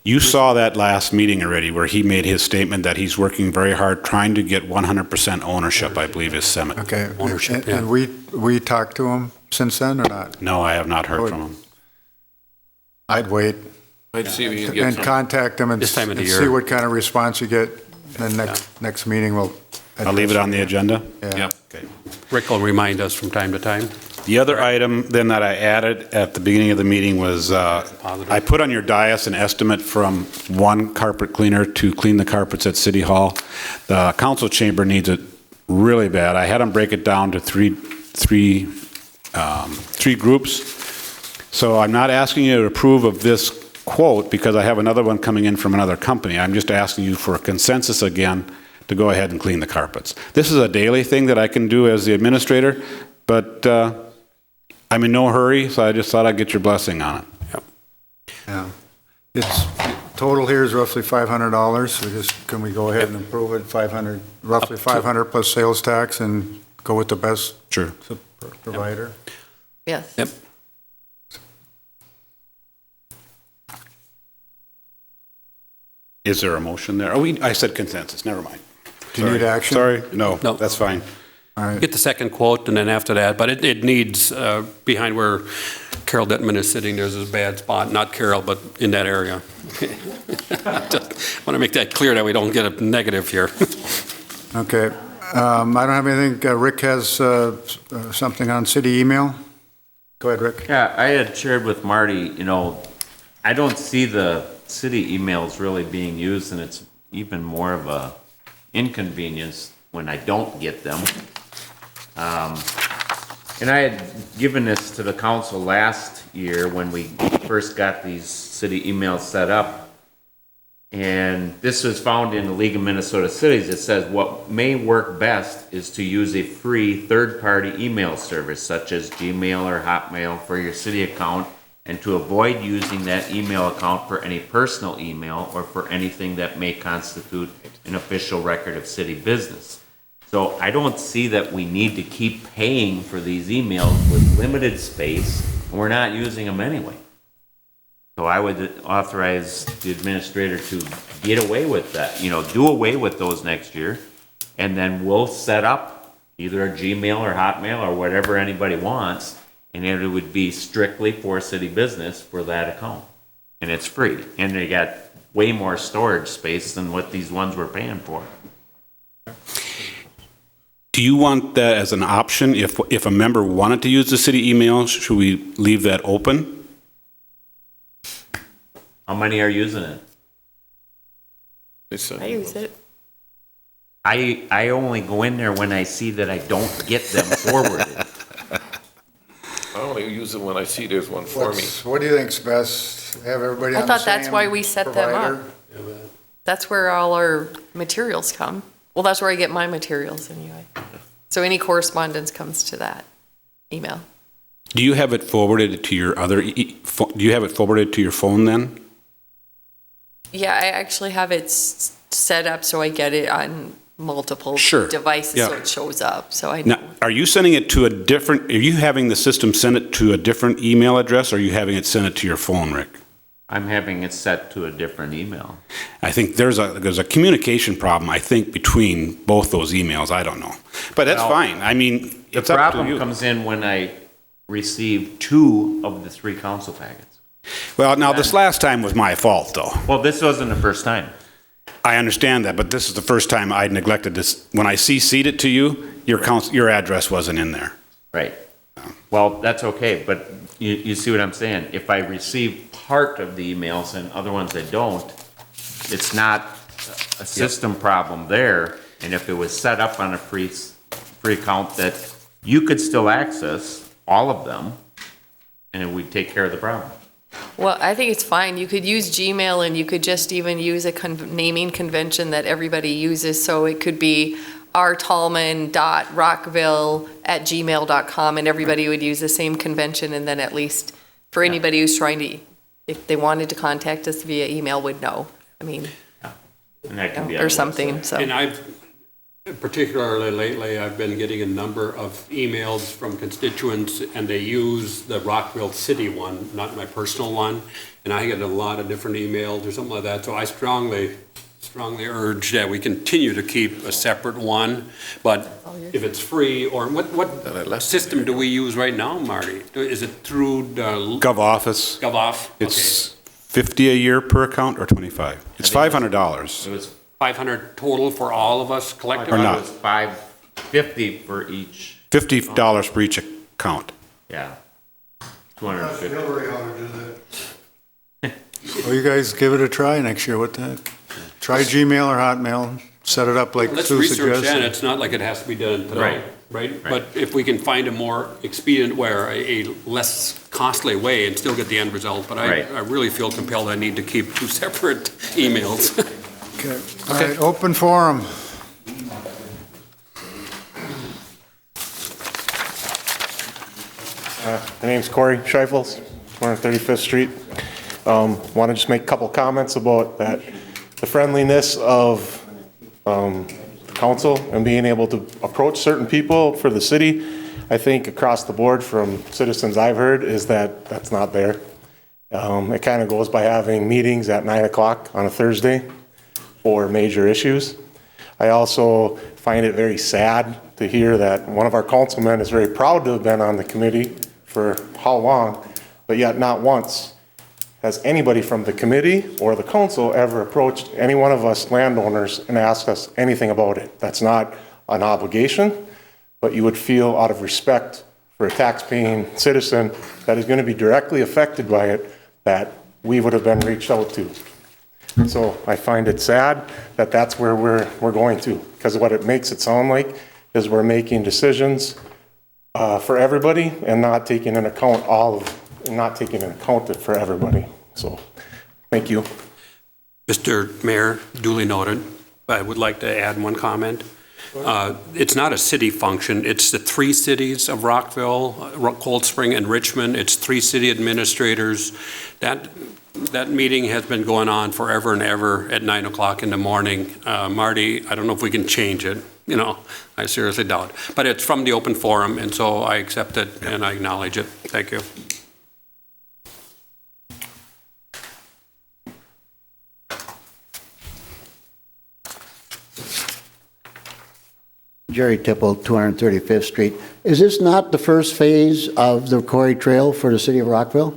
You saw that last meeting already where he made his statement that he's working very hard trying to get 100% ownership, I believe is Summit. Okay. Ownership, And we talked to him since then or not? No, I have not heard from him. I'd wait. I'd see if you can get And some. contact him and This time of the and year. see what kind of response you get. Then next meeting we'll. I'll leave it on the agenda? Yeah. Okay. Rick will remind us from time to time. The other item then that I added at the beginning of the meeting was, I put on your dais an estimate from one carpet cleaner to clean the carpets at City Hall. The council chamber needs it really bad. I had them break it down to three groups. So I'm not asking you to approve of this quote because I have another one coming in from another company. I'm just asking you for a consensus again to go ahead and clean the carpets. This is a daily thing that I can do as the administrator, but I'm in no hurry, so I just thought I'd get your blessing on it. Yep. Yeah. It's, total here is roughly $500. So can we go ahead and approve it, roughly 500 plus sales tax and go with the best provider? Yes. Yep. Is there a motion there? Oh, I said consensus, never mind. Do you need action? Sorry, no, No. that's fine. All right. Get the second quote, and then after that, but it needs, behind where Carol Detman is sitting, there's a bad spot, not Carol, but in that area. Just want to make that clear that we don't get a negative here. Okay. I don't have anything. Rick has something on city email. Go ahead, Rick. Yeah, I had shared with Marty, I don't see the city emails really being used, and it's even more of a inconvenience when I don't get them. And I had given this to the council last year when we first got these city emails set up. And this was found in the League of Minnesota Cities. It says what may work best is to use a free third-party email service such as Gmail or Hotmail for your city account, and to avoid using that email account for any personal email or for anything that may constitute an official record of city business. So I don't see that we need to keep paying for these emails with limited space, and we're not using them anyway. So I would authorize the administrator to get away with that, do away with those next year, and then we'll set up either a Gmail or Hotmail or whatever anybody wants, and it would be strictly for city business for that account. And it's free, and they got way more storage space than what these ones we're paying for. Do you want that as an option? If a member wanted to use the city email, should we leave that open? How many are using it? I use it. I only go in there when I see that I don't get them forwarded. I only use it when I see there's one for me. What do you think's best? Have everybody I on the thought that's same why we set them provider? up. That's where all our materials come. Well, that's where I get my materials anyway. So any correspondence comes to that email. Do you have it forwarded to your do you have it forwarded to your phone then? Yeah, I actually have it set up so I get it on multiple Sure. devices Yeah. so it shows up. So I know. Now, are you sending it to are you having the system send it to a different email address, or are you having it send it to your phone, Rick? I'm having it set to a different email. I think there's a communication problem, I think, between both those emails. I don't know. But that's Well, fine. I mean, The it's up to problem you. comes in when I receive 2 of the 3 council packets. Well, now, this last time was my fault, though. Well, this wasn't the first time. I understand that, but this is the first time I neglected this. When I CC'd it to you, your address wasn't in there. Right. Well, that's okay, but you see what I'm saying? If I receive part of the emails and other ones I don't, it's not a system problem there. And if it was set up on a free account that you could still access all of them, and it would take care of the problem. Well, I think it's fine. You could use Gmail and you could just even use a naming convention that everybody uses. So it could be rtallman.rockville@gmail.com and everybody would use the same convention. And then at least for anybody who's trying to, if they wanted to contact us via email, would know. I mean, And that can be or something, so. And particularly lately, I've been getting a number of emails from constituents, and they use the Rockville City one, not my personal one, and I get a lot of different emails or something like that, so I strongly urge that we continue to keep a separate one, but if it's free, or what system do we use right now, Marty? Is it through the GovOffice. GovOff? It's 50 a year per account or 25? It's $500. It was 500 total for all of us collectively? Or not. It was $550 for each. $50 for each account. Yeah. 250. Well, you guys give it a try next year. What the heck? Try Gmail or Hotmail. Set it up like Let's Sue research that. suggested. It's not like it has to be done today, Right. right? But if we can find a more expedient way, or a less costly way, and still get the end result. But Right. I really feel compelled I need to keep two separate emails. Okay. All right, open forum. My name's Corey Scheifels, 235th Street. Want to just make a couple comments about that, the friendliness of the council and being able to approach certain people for the city. I think across the board from citizens I've heard is that that's not there. It kind of goes by having meetings at 9 o'clock on a Thursday for major issues. I also find it very sad to hear that one of our councilmen is very proud to have been on the committee for how long, but yet not once has anybody from the committee or the council ever approached any one of us landowners and asked us anything about it. That's not an obligation, but you would feel out of respect for a tax-paying citizen that is going to be directly affected by it, that we would have been reached out to. So I find it sad that that's where we're going to, because what it makes it sound like is we're making decisions for everybody and not taking into account it for everybody. So, thank you. Mr. Mayor, duly noted. I would like to add one comment. It's not a city function. It's the three cities of Rockville, Cold Spring, and Richmond. It's three city administrators. That meeting has been going on forever and ever at 9 o'clock in the morning. Marty, I don't know if we can change it. You know, I seriously doubt. But it's from the open forum, and so I accept it and I acknowledge it. Thank you. Jerry Tipple, 235th Street. Is this not the first phase of the Quarry Trail for the city of Rockville?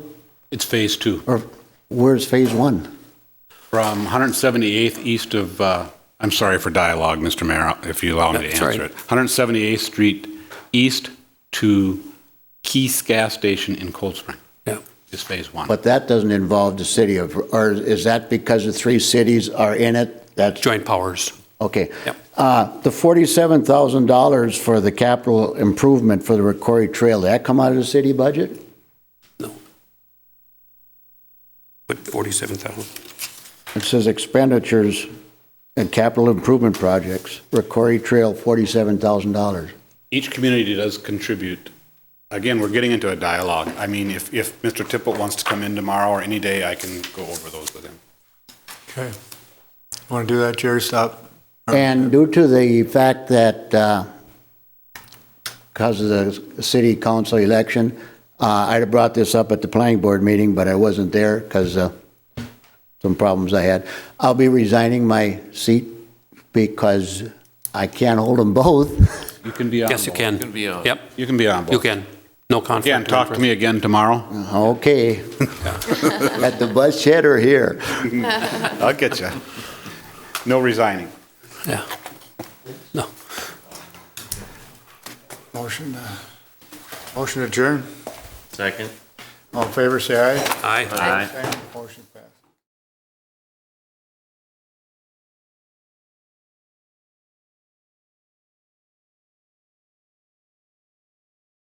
It's phase 2. Or where's phase 1? From 178th east of, I'm sorry for dialogue, Mr. Mayor, if you allow me to answer it. 178th Street east to Keith's Gas Station in Cold Spring. Yeah. Is phase 1. But that doesn't involve the city of, or is that because the three cities are in it? That's joint powers. Okay. Yep. The $47,000 for the capital improvement for the Quarry Trail, did that come out of the city budget? No. But 47,000. It says expenditures and capital improvement projects, Quarry Trail, $47,000. Each community does contribute. Again, we're getting into a dialogue. I mean, if Mr. Tippett wants to come in tomorrow or any day, I can go over those with him. Okay. Want to do that, Jerry? Stop. And due to the fact that, because of the city council election, I'd have brought this up at the planning board meeting, but I wasn't there because some problems I had. I'll be resigning my seat because I can't hold them both. You can be on Yes, you both. can. You can be on. Yep, You can be on both. you can. No conflict. Again, talk to me again tomorrow. Okay. At the bus shed or here? I'll get you. No resigning. Yeah. No. Motion adjourned. Second. All in favor, say aye. Aye. Aye. Same. Motion passed.